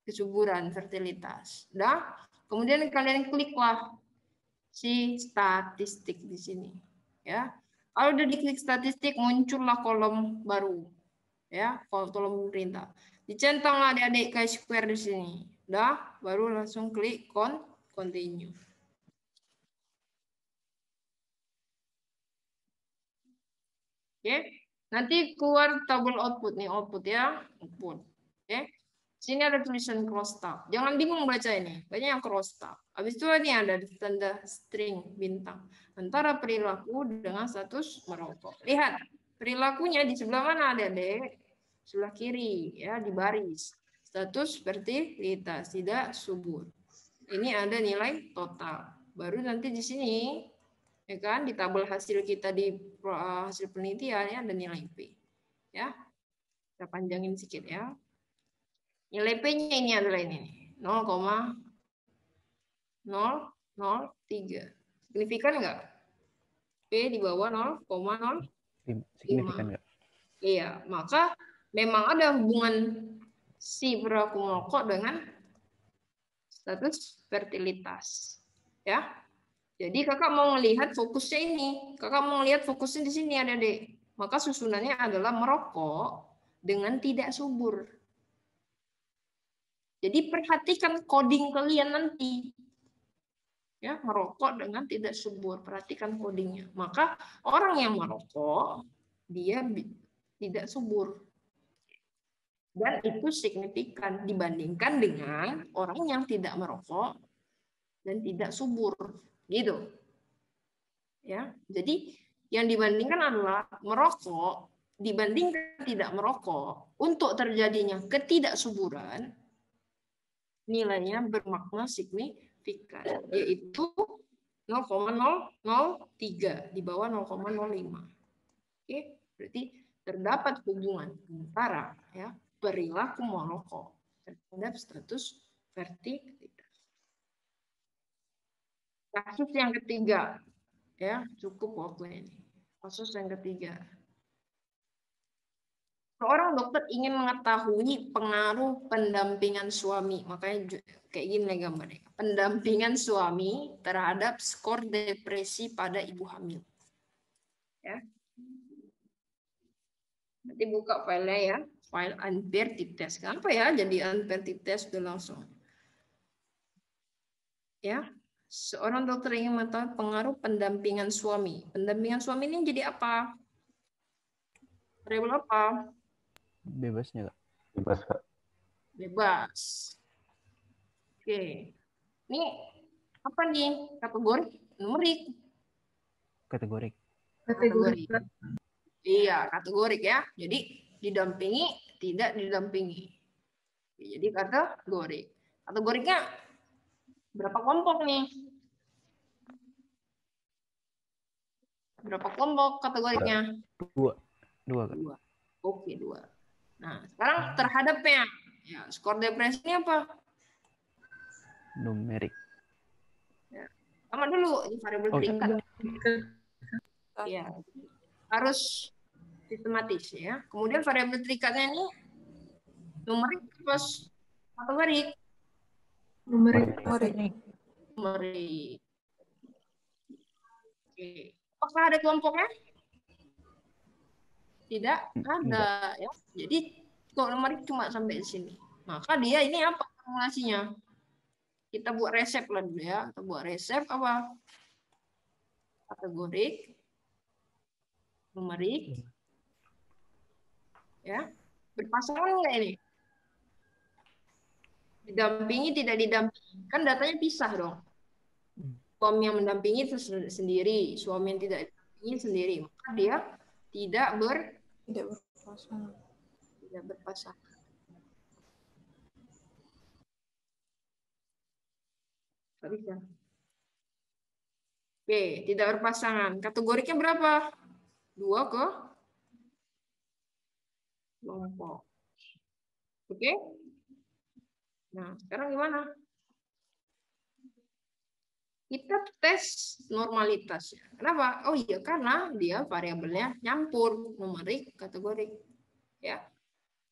Kesuburan, fertilitas. Udah? Kemudian kalian kliklah si statistik di sini. Ya. Kalau udah diklik statistik, muncullah kolom baru. Ya, kolom perintah. Dicentanglah adik-adik chi-square di sini. Udah? Baru langsung klik continue. Oke, nanti keluar tabel output nih, output ya, output. Oke, sini ada tulisan cross tab. Jangan bingung baca ini, banyak yang cross tab. Habis itu ini ada tanda string bintang antara perilaku dengan status merokok. Lihat perilakunya di sebelah mana ada dek? Sebelah kiri ya, di baris. Status fertilitas tidak subur. Ini ada nilai total. Baru nanti di sini ya kan, di tabel hasil kita di hasil penelitian ya ada nilai P. Ya. Kita panjangin sedikit ya. Nilai P-nya ini adalah ini. 0,003. Signifikan enggak? P di bawah 0,05. Signifikan enggak? Iya, maka memang ada hubungan si perilaku merokok dengan status fertilitas. Ya. Jadi kakak mau melihat fokusnya ini. Kakak mau lihat fokusnya di sini ada dek. Maka susunannya adalah merokok dengan tidak subur. Jadi perhatikan coding kalian nanti. Ya, merokok dengan tidak subur. Perhatikan codingnya. Maka orang yang merokok dia tidak subur. Dan itu signifikan dibandingkan dengan orang yang tidak merokok dan tidak subur. Gitu. Ya, jadi yang dibandingkan adalah merokok dibandingkan tidak merokok untuk terjadinya ketidaksuburan nilainya bermakna signifikan yaitu 0,003 di bawah 0,05. Oke, berarti terdapat hubungan antara ya perilaku merokok terhadap status fertilitas. Kasus yang ketiga. Ya, cukup waktu ini. Kasus yang ketiga. Seorang dokter ingin mengetahui pengaruh pendampingan suami. Makanya kayak gini lah gambarnya. Pendampingan suami terhadap skor depresi pada ibu hamil. Ya. Nanti buka filenya ya. File unpaired test. Kenapa ya jadi unpaired test udah langsung. Ya. Seorang dokter ingin mengetahui pengaruh pendampingan suami. Pendampingan suami ini jadi apa? Variabel apa? Bebasnya, Kak. Bebas, Kak. Bebas. Oke. Ini apa nih? Kategori numerik. Kategorik. Kategori. Iya, kategorik ya. Jadi didampingi, tidak didampingi. Jadi kategorik. Kategoriknya berapa kelompok nih? Berapa kelompok kategoriknya? Dua, Kak. Dua. Oke, 2. Nah, sekarang terhadapnya. Ya, skor depresi ini apa? Numerik. Ya. Sama dulu, ini variabel terikat. Ya, harus sistematis ya. Kemudian variabel terikatnya ini numerik plus kategorik. Numerik. Numerik. Oke. Apakah ada kelompoknya? Tidak ada ya. Jadi kok numerik cuma sampai di sini. Maka dia ini apa formulasinya? Kita buat resep lah dulu ya. Kita buat resep apa? Kategorik, numerik, ya. Berpasangan nggak ini? Didampingi, tidak didampingi. Kan datanya pisah dong. Suami yang mendampingi itu sendiri, suami yang tidak didampingi sendiri. Maka dia tidak berpasangan. tidak berpasangan. Bisa. Oke, tidak berpasangan. Kategorinya berapa? 2 kelompok. Oke? Nah, sekarang gimana? Kita tes normalitasnya. Kenapa? Oh iya, karena dia variabelnya nyampur, numerik, kategorik. Ya.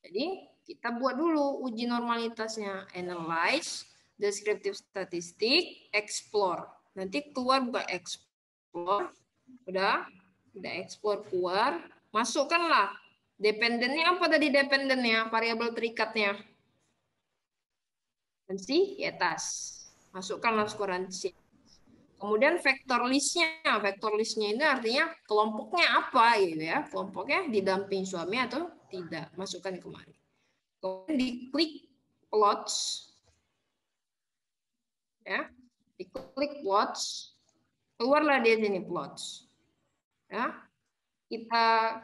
Jadi, kita buat dulu uji normalitasnya. Analyze, descriptive statistic, explore. Nanti keluar buka explore. Udah explore keluar. Masukkanlah. Dependennya apa tadi dependennya? Variabel terikatnya. Ansietas. Masukkanlah skor ansietas. Kemudian vektor listnya ini artinya kelompoknya apa gitu ya. Kelompoknya didamping suami atau tidak. Masukkan kemari. Kemudian diklik plots. Ya, diklik plots. Keluarlah dia sini plots. Ya, kita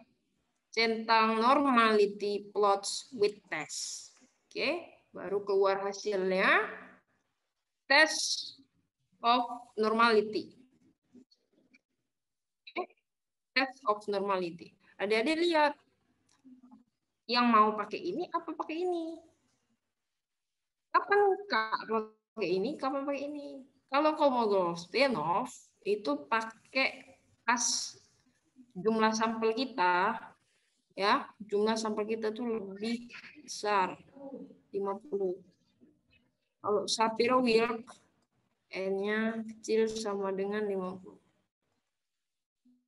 centang normality plots with test. Oke, baru keluar hasilnya. Test of normality. Test of normality. Adik-adik lihat. Yang mau pakai ini apa pakai ini? Kapan Kak pakai ini? Kapan pakai ini? Kalau Kolmogorov-Stenov itu pakai pas jumlah sampel kita, ya, jumlah sampel kita tuh lebih besar, 50. Kalau Shapiro-Wilk N-nya kecil sama dengan 50.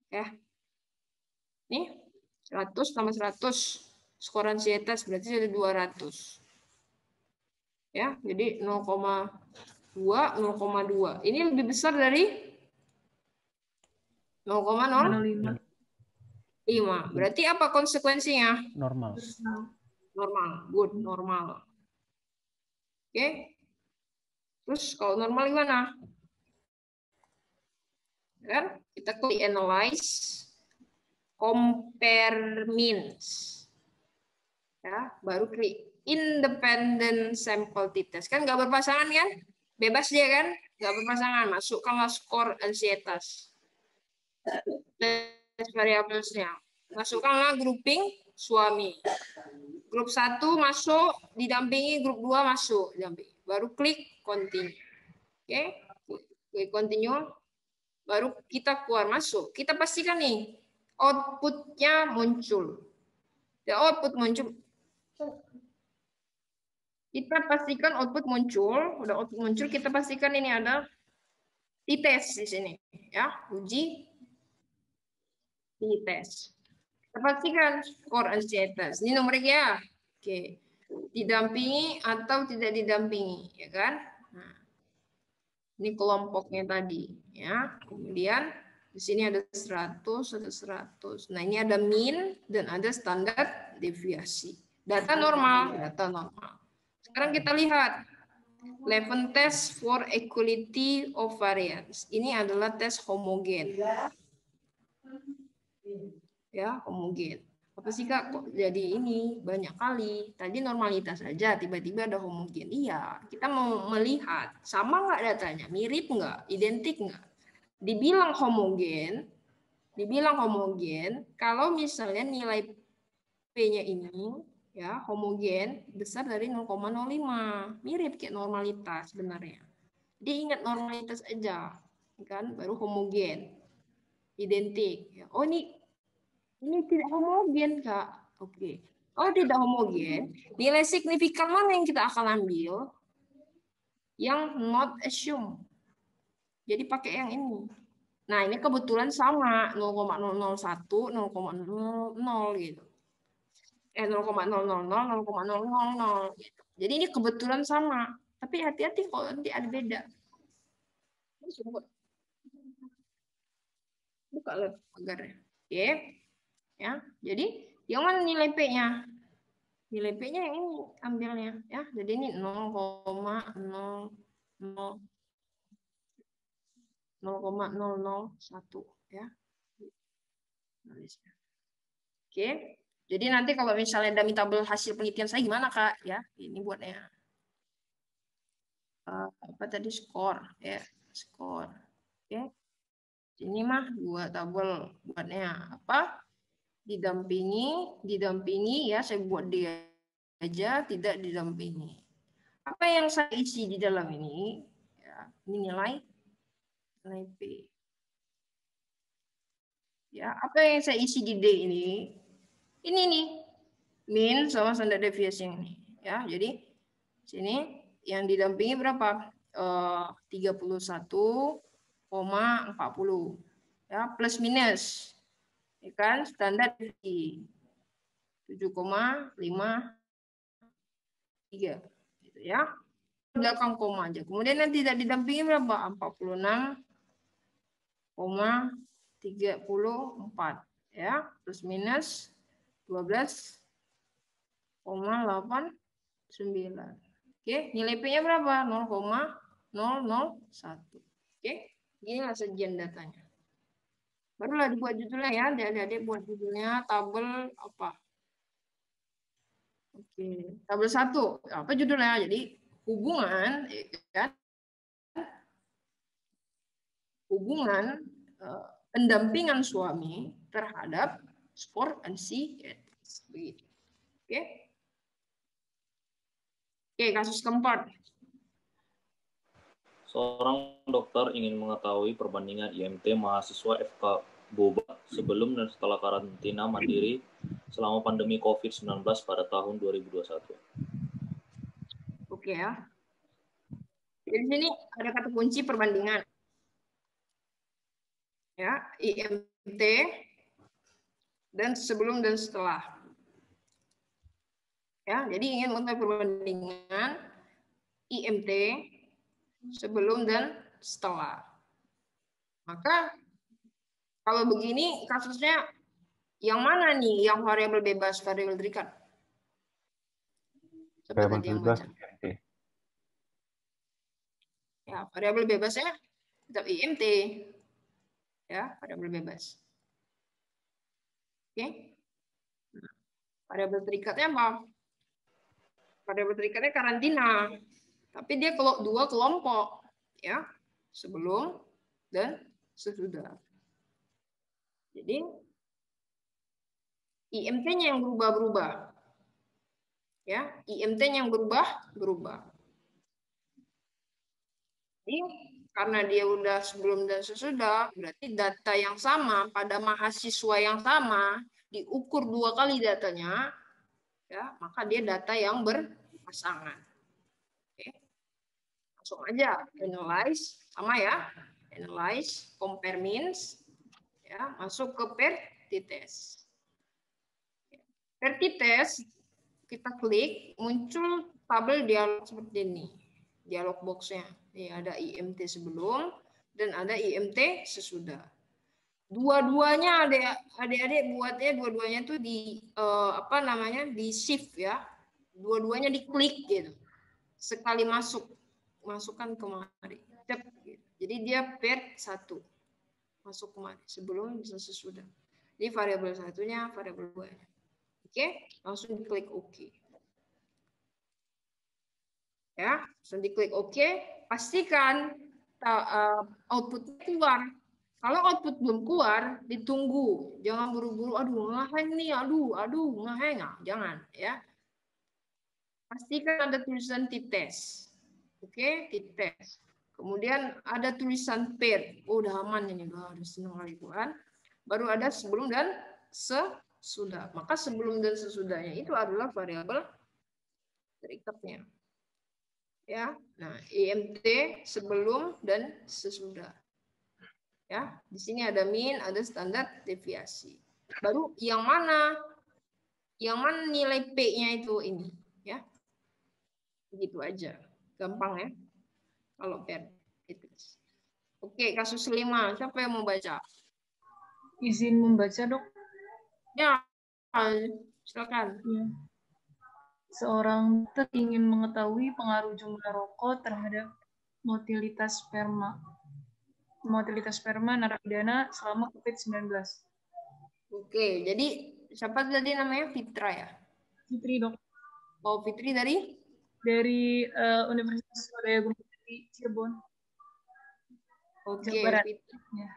Ya. Nih, 100 tambah 100. Skor ansietas berarti ada 200. Ya, jadi 0,2, 0,2. Ini lebih besar dari 0,05. Berarti apa konsekuensinya? Normal. Normal. Good, normal. Oke. Terus kalau normal gimana? Kan? Kita klik analyze, compare means. Ya, baru klik independent sample t-test. Kan nggak berpasangan kan? Bebas dia kan? Nggak berpasangan. Masukkanlah skor ansietas. Tes variabelnya. Masukkanlah grouping suami. Grup 1 masuk, didampingi grup 2 masuk, didampingi. Baru klik continue. Oke, klik continue. Baru kita keluar masuk. Kita pastikan nih outputnya muncul. Ya, output muncul. Kita pastikan output muncul. Udah output muncul, kita pastikan ini ada t-test di sini. Ya, uji t-test. Kita pastikan skor ansietas. Ini nomornya. Oke. Didampingi atau tidak didampingi, ya kan? Nah, ini kelompoknya tadi, ya. Kemudian di sini ada 100, ada 100. Nah, ini ada mean dan ada standar deviasi. Data normal, data normal. Sekarang kita lihat 11 test for equality of variance. Ini adalah tes homogen. Ya, homogen. Apa sih Kak kok jadi ini banyak kali? Tadi normalitas saja, tiba-tiba ada homogen. Iya, kita mau melihat sama nggak datanya, mirip nggak, identik nggak. Dibilang homogen kalau misalnya nilai P-nya ini ya homogen besar dari 0,05, mirip kayak normalitas sebenarnya. Dia ingat normalitas aja, kan? Baru homogen, identik. Oh ini tidak homogen, Kak. Oke. Kalau tidak homogen, nilai signifikan mana yang kita akan ambil? Yang not assume. Jadi pakai yang ini. Nah, ini kebetulan sama 0,001, 0,00 gitu. 0,000, 0,000 gitu. Jadi ini kebetulan sama. Tapi hati-hati kalau nanti ada beda. Buka pagarnya. Oke. Ya. Jadi yang mana nilai P-nya? Nilai P-nya yang ini ambilnya ya. Jadi ini 0,001 ya. Oke. Jadi nanti kalau misalnya ada tabel hasil penelitian saya gimana Kak? Ya, ini buatnya. Apa tadi skor ya, skor. Oke. Ini mah 2 tabel buatnya apa? Didampingi ya, saya buat dia aja, tidak didampingi. Apa yang saya isi di dalam ini? Ya, ini nilai P. Ya, apa yang saya isi di D ini? Ini nih, min sama standar deviasi yang ini. Ya, jadi sini yang didampingi berapa? 31,40. Ya, plus minus. Ya kan, standar deviasi 7,53 gitu ya. Belakang koma aja. Kemudian yang tidak didampingi berapa? 46,34 ya, plus minus 12,89. Oke, nilai P-nya berapa? 0,001. Oke, inilah sajian datanya. Barulah dibuat judulnya ya, adik-adik buat judulnya tabel apa? Oke, tabel 1. Apa judulnya? Jadi hubungan, ya, hubungan pendampingan suami terhadap sport ansietas. Begitu. Oke. Oke, kasus keempat. Seorang dokter ingin mengetahui perbandingan IMT mahasiswa FK Boba sebelum dan setelah karantina mandiri selama pandemi COVID-19 pada tahun 2021. Oke ya. Di sini ada kata kunci perbandingan. Ya, IMT dan sebelum dan setelah. Ya, jadi ingin mengetahui perbandingan IMT sebelum dan setelah. Maka kalau begini kasusnya yang mana nih yang variabel bebas, variabel terikat? Variabel bebas. Ya, variabel bebasnya tetap IMT. Ya, variabel bebas. Oke. Nah, variabel terikatnya apa? Variabel terikatnya karantina. Tapi dia kalau 2 kelompok, ya, sebelum dan sesudah. Jadi IMT-nya yang berubah-berubah. Ya, IMT-nya yang berubah-berubah. Jadi karena dia udah sebelum dan sesudah, berarti data yang sama pada mahasiswa yang sama diukur 2 kali datanya, ya, maka dia data yang berpasangan. Oke. Langsung aja analyze sama ya, analyze, compare means, ya, masuk ke per t-test. Per t-test kita klik, muncul tabel dialog seperti ini, dialog boxnya. Ini ada IMT sebelum dan ada IMT sesudah. Dua-duanya adik-adik buatnya dua-duanya tuh di apa namanya, di shift ya. Dua-duanya diklik gitu. Sekali masukkan kemari. Jadi dia per 1 masuk kemari sebelum bisa sesudah. Ini variabel satunya, variabel 2-nya. Oke, langsung diklik OK. Ya, langsung diklik OK. Pastikan output keluar. Kalau output belum keluar, ditunggu. Jangan buru-buru. Aduh, ngehang nih. Aduh, ngehang. Jangan, ya. Pastikan ada tulisan t-test. Oke, t-test. Kemudian ada tulisan pair. Oh, udah aman ini. Udah senang kali kan. Baru ada sebelum dan sesudah. Maka sebelum dan sesudahnya itu adalah variabel terikatnya. Ya, nah IMT sebelum dan sesudah. Ya, di sini ada min, ada standar deviasi. Baru yang mana nilai P-nya itu ini, ya. Begitu aja. Gampang ya. Kalau per itu. Oke, kasus 5. Siapa yang mau baca? Izin membaca, Dok. Ya, silakan. Ya. Seorang dokter ingin mengetahui pengaruh jumlah rokok terhadap motilitas sperma narapidana selama COVID-19. Oke, jadi siapa tadi namanya? Fitra ya? Fitri dok, Oh, Fitri dari? dari Universitas Swadaya Gumul di Cirebon, Oke, Jawa Barat. Fitri. Ya.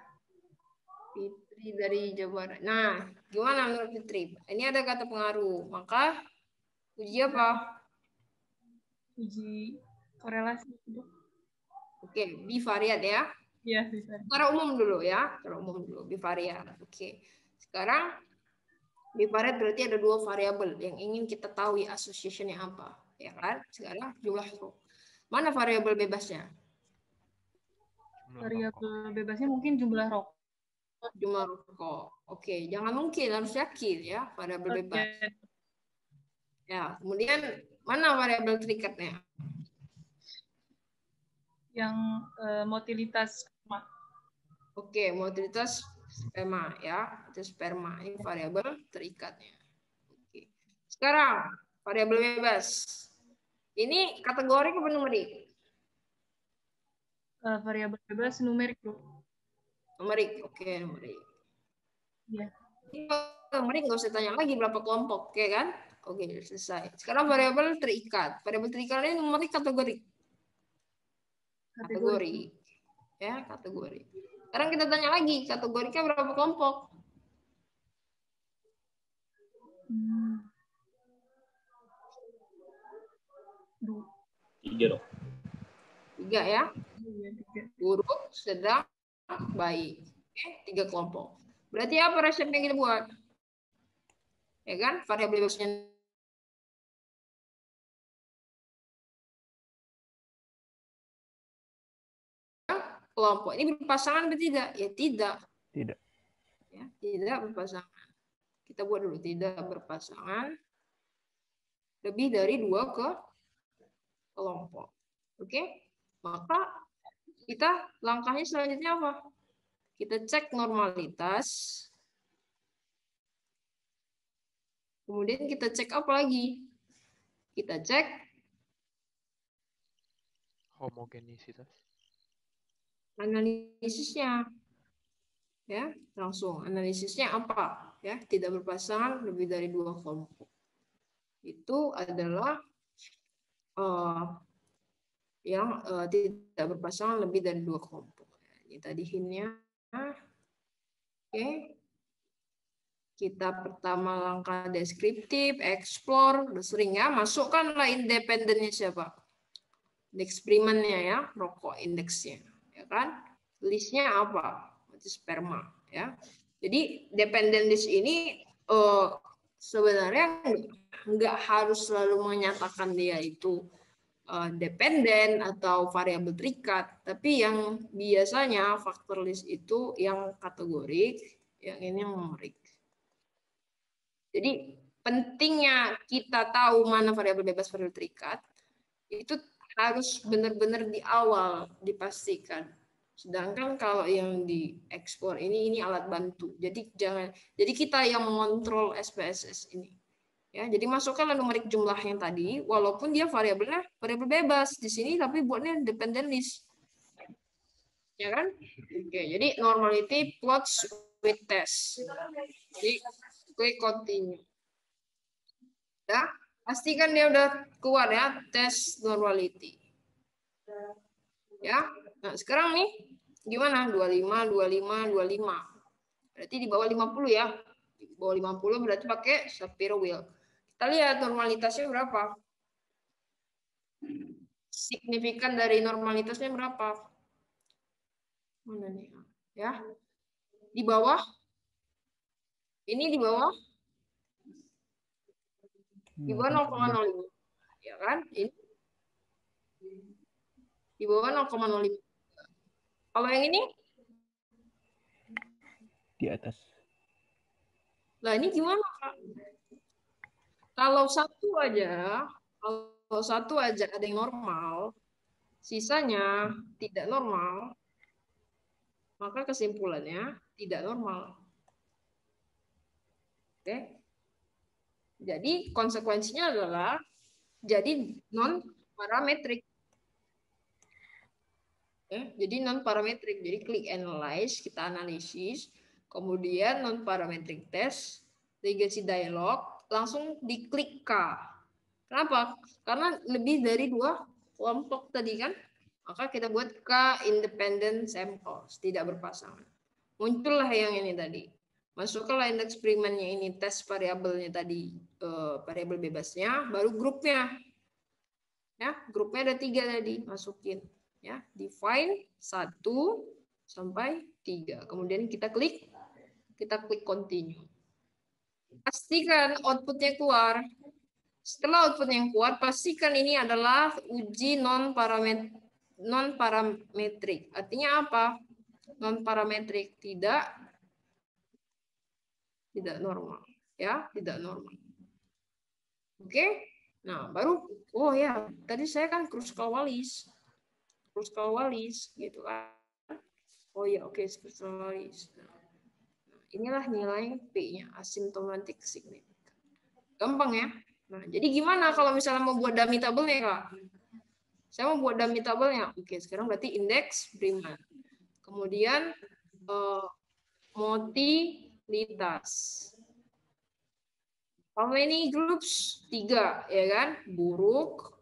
Fitri dari Jawa Barat. Nah, gimana menurut Fitri? Ini ada kata pengaruh. Maka uji apa? Uji korelasi dok. Oke, bivariat ya. Iya, bisa. Secara umum dulu ya. Secara umum dulu, bivariat. Oke. Sekarang bivariat berarti ada dua variabel yang ingin kita tahu association-nya apa. Ya kan? Sekarang jumlah row. Mana variabel bebasnya? Variabel bebasnya mungkin jumlah rokok. Jumlah rokok. Oke, jangan mungkin, harus yakin ya variabel bebas. Ya, kemudian mana variabel terikatnya? Yang motilitas sperma. Oke, motilitas sperma ya, itu sperma ini variabel terikatnya. Oke. Sekarang variabel bebas. Ini kategori apa numerik? Variabel bebas numerik dok. Numerik, oke numerik. Iya. Numerik nggak usah tanya lagi berapa kelompok, oke kan? Oke, selesai. Sekarang variabel terikat. Variabel terikat ini numerik kategori. Kategori. Ya, kategori. Sekarang kita tanya lagi, kategorinya berapa kelompok? Tiga dok. 3 ya. Buruk, sedang, baik. Oke, 3 kelompok. Berarti apa resep yang kita buat? Ya kan? Variabel bebasnya kelompok. Ini berpasangan atau tidak? Ya tidak. Tidak. Ya, tidak berpasangan. Kita buat dulu tidak berpasangan. Lebih dari 2 kelompok. Oke? Maka kita langkahnya selanjutnya apa? Kita cek normalitas. Kemudian kita cek apa lagi? Kita cek homogenisitas. Analisisnya. Ya, langsung analisisnya apa? Ya, tidak berpasangan lebih dari 2 kelompok. Itu adalah yang tidak berpasangan lebih dari 2 kelompok. Ini tadi hintnya. Oke. Kita pertama langkah deskriptif, explore, udah sering ya, masukkanlah independennya siapa? Indeks primernya ya, rokok indeksnya, ya kan? Listnya apa? Itu sperma, ya. Jadi dependent list ini sebenarnya nggak harus selalu menyatakan dia itu dependen atau variabel terikat, tapi yang biasanya faktor list itu yang kategorik, yang ini yang numerik. Jadi pentingnya kita tahu mana variabel bebas, variabel terikat, itu harus benar-benar di awal dipastikan. Sedangkan kalau yang diekspor ini alat bantu. Jadi kita yang mengontrol SPSS ini. Ya, jadi masukkanlah numerik jumlah yang tadi, walaupun dia variabelnya variabel bebas di sini, tapi buatnya dependent list. Ya kan? Oke, jadi normality plots with test. Jadi klik continue. Ya, pastikan dia udah keluar ya tes normality. Ya. Nah, sekarang nih gimana? 25, 25, 25. Berarti di bawah 50 ya. Di bawah 50 berarti pakai Shapiro wheel. Kita lihat normalitasnya berapa. Signifikan dari normalitasnya berapa? Mana nih? Ya. Di bawah. Ini di bawah. Di bawah 0,05. Ya kan? Ini di bawah 0,05. Kalau yang ini? Di atas. Lah ini gimana, Kak? Kalau satu aja ada yang normal, sisanya tidak normal, maka kesimpulannya tidak normal. Oke? Jadi konsekuensinya adalah jadi non parametrik. Jadi non parametrik. Jadi klik analyze, kita analisis, kemudian non parametric test, legasi dialog, langsung diklik K. Kenapa? Karena lebih dari 2 kelompok tadi kan. Maka kita buat K independent samples, tidak berpasangan. Muncullah yang ini tadi. Masukkanlah indeks Brinkman-nya ini, tes variabelnya tadi, variabel bebasnya, baru grupnya. Ya, grupnya ada 3 tadi, masukin. Ya, define 1 sampai 3. Kemudian kita klik continue. Pastikan outputnya keluar. Setelah output yang keluar, pastikan ini adalah uji non parametrik. Artinya apa? Non parametrik, tidak normal, ya, tidak normal. Oke. Nah, baru oh ya, tadi saya kan Kruskal-Wallis gitu kan. Oh ya, oke, Kruskal-Wallis. Inilah nilai P-nya, asymptomatic significant. Gampang ya. Nah, jadi gimana kalau misalnya mau buat dummy table-nya, Kak? Saya mau buat dummy table-nya. Oke, sekarang berarti indeks Brinkman. Kemudian motilitas. How many groups? 3, ya kan? Buruk,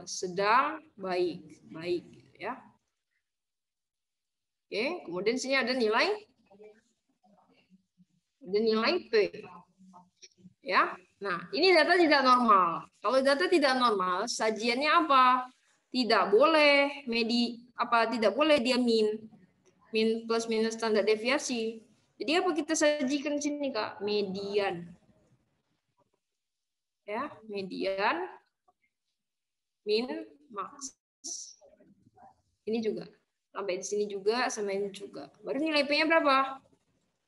sedang, baik, ya. Oke, kemudian sini ada nilai P. Ya. Nah, ini data tidak normal. Kalau data tidak normal, sajiannya apa? Tidak boleh tidak boleh dia min plus minus standar deviasi. Jadi apa kita sajikan di sini, Kak? Median. Ya, median, min, max. Ini juga. Sampai di sini juga, sama ini juga. Baru nilai P-nya berapa?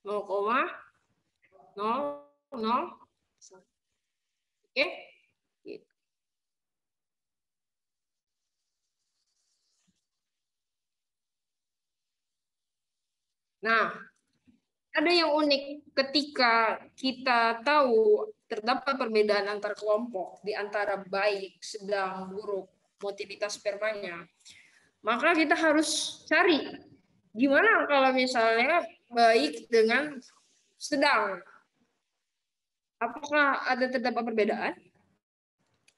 0,00. Oke. Nah, ada yang unik ketika kita tahu terdapat perbedaan antar kelompok di antara baik, sedang, buruk, motilitas spermanya. Maka kita harus cari gimana kalau misalnya baik dengan sedang. Apakah ada terdapat perbedaan?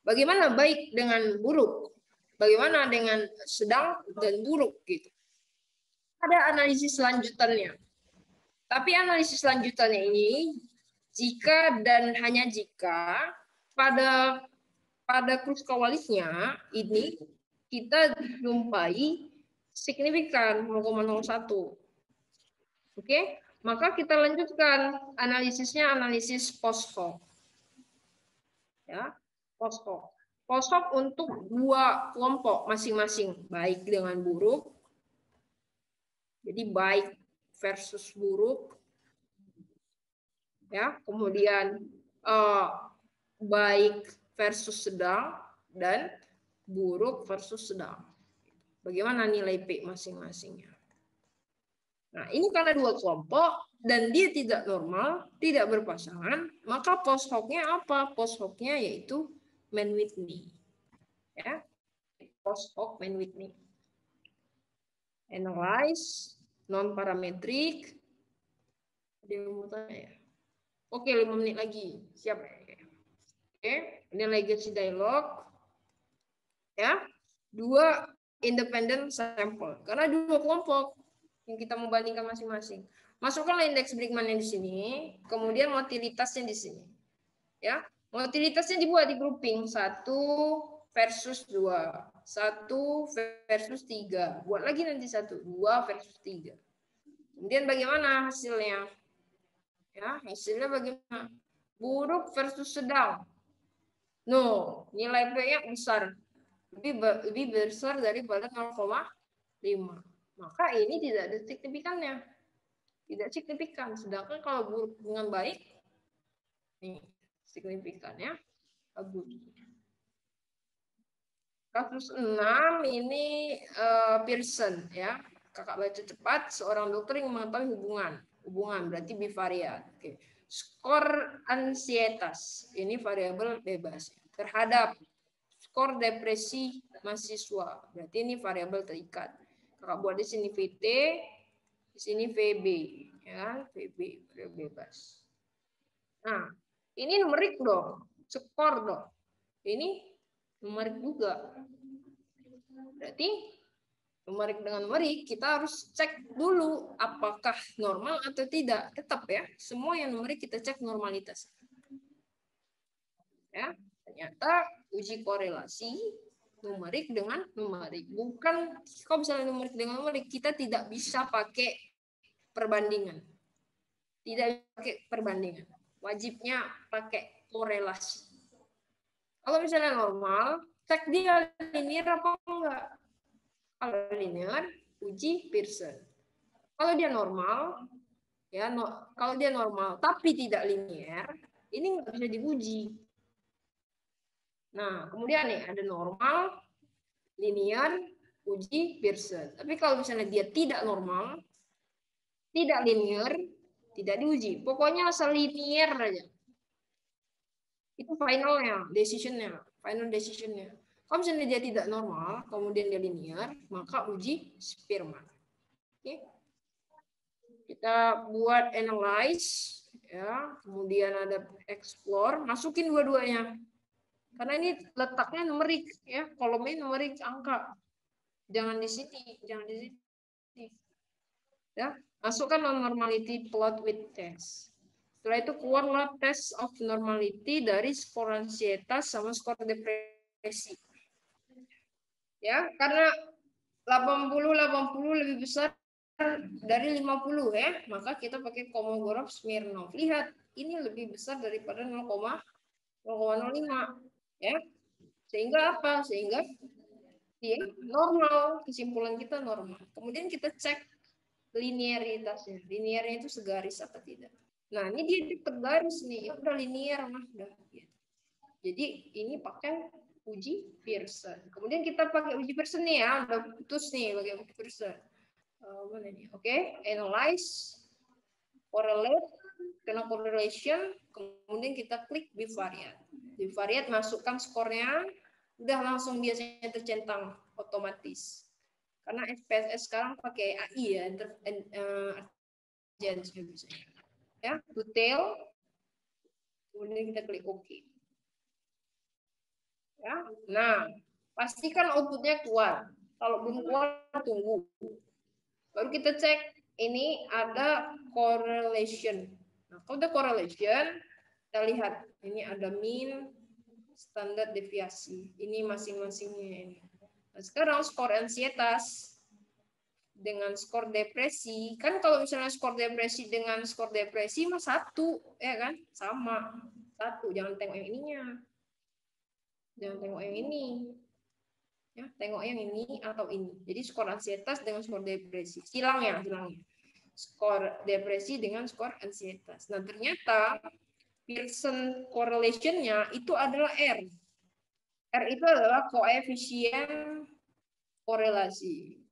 Bagaimana baik dengan buruk? Bagaimana dengan sedang dan buruk gitu? Ada analisis lanjutannya. Tapi analisis lanjutannya ini jika dan hanya jika pada Kruskal-Wallisnya ini kita jumpai signifikan 0,01. Oke, maka kita lanjutkan analisisnya, analisis post hoc. Ya, post hoc. Post hoc untuk 2 kelompok masing-masing, baik dengan buruk. Jadi baik versus buruk. Ya, kemudian baik versus sedang dan buruk versus sedang. Bagaimana nilai P masing-masingnya? Nah, ini karena 2 kelompok dan dia tidak normal, tidak berpasangan, maka post hoc-nya apa? Post hoc-nya yaitu Mann-Whitney. Ya. Post hoc Mann-Whitney. Analyze non parametrik. Dia mau tanya ya. Oke, 5 menit lagi. Siap ya? Oke, ini legacy dialog. Ya. 2 independent sample. Karena 2 kelompok yang kita membandingkan masing-masing. Masukkanlah indeks Brinkman-nya di sini, kemudian motilitasnya di sini. Ya. Motilitasnya dibuat di grouping 1 versus 2. 1 versus 3. Buat lagi nanti 1. 2 versus 3. Kemudian bagaimana hasilnya? Ya, hasilnya bagaimana? Buruk versus sedang. No, nilai P-nya besar. Lebih besar daripada 0,5. Maka ini tidak ada signifikannya. Tidak signifikan. Sedangkan kalau buruk dengan baik, nih, signifikannya bagus. Kasus 6 ini Pearson, ya. Kakak baca cepat. Seorang dokter yang mengetahui hubungan berarti bivariat. Oke. Skor ansietas, ini variabel bebas terhadap skor depresi mahasiswa, berarti ini variabel terikat. Kakak buat di sini VT, di sini VB, ya, VB variabel bebas. Nah, ini numerik dong, skor dong. Ini numerik juga. Berarti numerik dengan numerik kita harus cek dulu apakah normal atau tidak. Tetap ya, semua yang numerik kita cek normalitas. Ya, ternyata uji korelasi numerik dengan numerik. Bukan kalau misalnya numerik dengan numerik kita tidak bisa pakai perbandingan. Tidak pakai perbandingan. Wajibnya pakai korelasi. Kalau misalnya normal, cek dia linear apa enggak. Kalau linear, uji Pearson. Kalau dia normal, ya kalau dia normal tapi tidak linear, ini nggak bisa diuji. Nah, kemudian nih ada normal, linear, uji Pearson. Tapi kalau misalnya dia tidak normal, tidak linear, tidak diuji. Pokoknya asal linear aja. Itu finalnya, decisionnya, final decisionnya. Kalau misalnya dia tidak normal, kemudian dia linear, maka uji Spearman. Oke. Kita buat analyze, ya, kemudian ada explore, masukin dua-duanya. Karena ini letaknya numerik, ya, kolomnya numerik angka. Jangan di sini, jangan di sini. Ya, masukkan normality plot with test. Setelah itu keluarlah test of normality dari skor ansietas sama skor depresi. Ya, karena 80 lebih besar dari 50 ya, maka kita pakai Kolmogorov-Smirnov. Lihat, ini lebih besar daripada 0,05 ya. Sehingga apa? Sehingga dia normal, kesimpulan kita normal. Kemudian kita cek linearitasnya. Linearnya itu segaris apa tidak. Nah, ini dia deket garis nih, ya udah linear mah udah. Jadi ini pakai uji Pearson. Kemudian kita pakai uji Pearson nih ya, udah putus nih pakai uji Pearson. Mana nih? Oke, analyze, correlate, kena correlation, kemudian kita klik bivariate. Bivariate masukkan skornya, udah langsung biasanya tercentang otomatis. Karena SPSS sekarang pakai AI ya, biasanya. Ya, detail, kemudian kita klik OK. Ya, nah, pastikan outputnya kuat. Kalau belum kuat, tunggu. Baru kita cek, ini ada correlation. Nah, kalau ada correlation, kita lihat, ini ada mean, standar deviasi. Ini masing-masingnya ini. Nah, sekarang skor ansietas dengan skor depresi, kan kalau misalnya skor depresi dengan skor depresi mah satu, ya kan? Sama, satu. Jangan tengok yang ininya. Jangan tengok yang ini. Ya, tengok yang ini atau ini. Jadi skor ansietas dengan skor depresi. Hilangnya. Skor depresi dengan skor ansietas. Nah, ternyata Pearson correlation-nya itu adalah R. R itu adalah koefisien korelasi.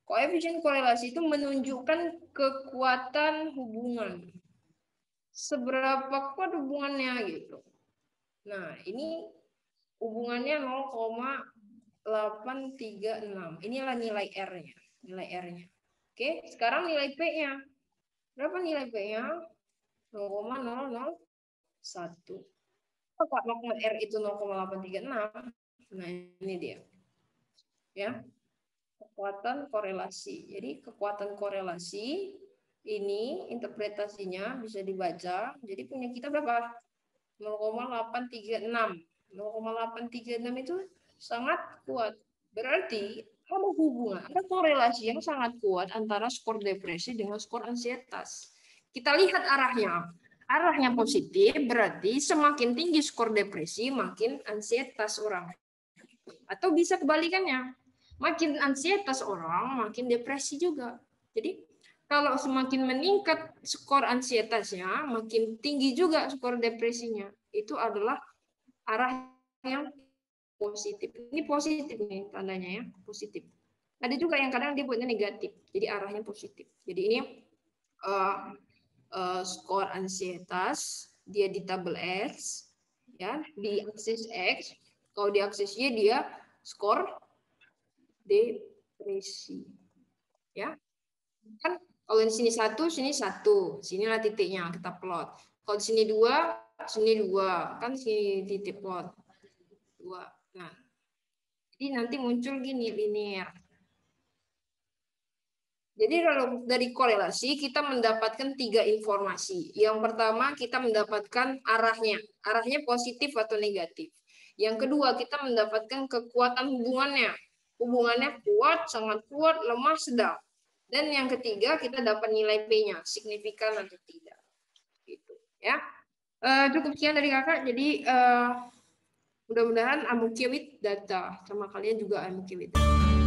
Koefisien korelasi itu menunjukkan kekuatan hubungan. Seberapa kuat hubungannya gitu. Nah, ini hubungannya 0,836. Inilah nilai R-nya. Nilai R-nya. Oke, sekarang nilai P-nya. Berapa nilai P-nya? 0,001. Apakah R itu 0,836? Nah, ini dia. Ya. Kekuatan korelasi. Jadi kekuatan korelasi ini interpretasinya bisa dibaca. Jadi punya kita berapa? 0,836. 0,836 itu sangat kuat. Berarti ada hubungan, ada korelasi yang sangat kuat antara skor depresi dengan skor ansietas. Kita lihat arahnya. Arahnya positif, berarti semakin tinggi skor depresi, makin ansietas orang. Atau bisa kebalikannya. Makin ansietas orang, makin depresi juga. Jadi kalau semakin meningkat skor ansietasnya, makin tinggi juga skor depresinya. Itu adalah arah yang positif. Ini positif nih tandanya ya, positif. Ada juga yang kadang dia buatnya negatif, jadi arahnya positif. Jadi ini skor ansietas, dia di tabel X, ya, di aksis X. Kalau di aksis Y dia skor depresi, ya. Kan kalau di sini satu, sinilah titiknya kita plot. Kalau sini 2, sini 2. Kan sini titik pot. 2. Nah, jadi nanti muncul gini linear. Jadi kalau dari korelasi kita mendapatkan 3 informasi. Yang pertama kita mendapatkan arahnya. Arahnya positif atau negatif. Yang kedua kita mendapatkan kekuatan hubungannya. Hubungannya kuat, sangat kuat, lemah, sedang. Dan yang ketiga kita dapat nilai P-nya, signifikan atau tidak. Gitu, ya. Cukup sekian dari kakak. Jadi mudah-mudahan I'm okay with data. Sama kalian juga I'm okay with data.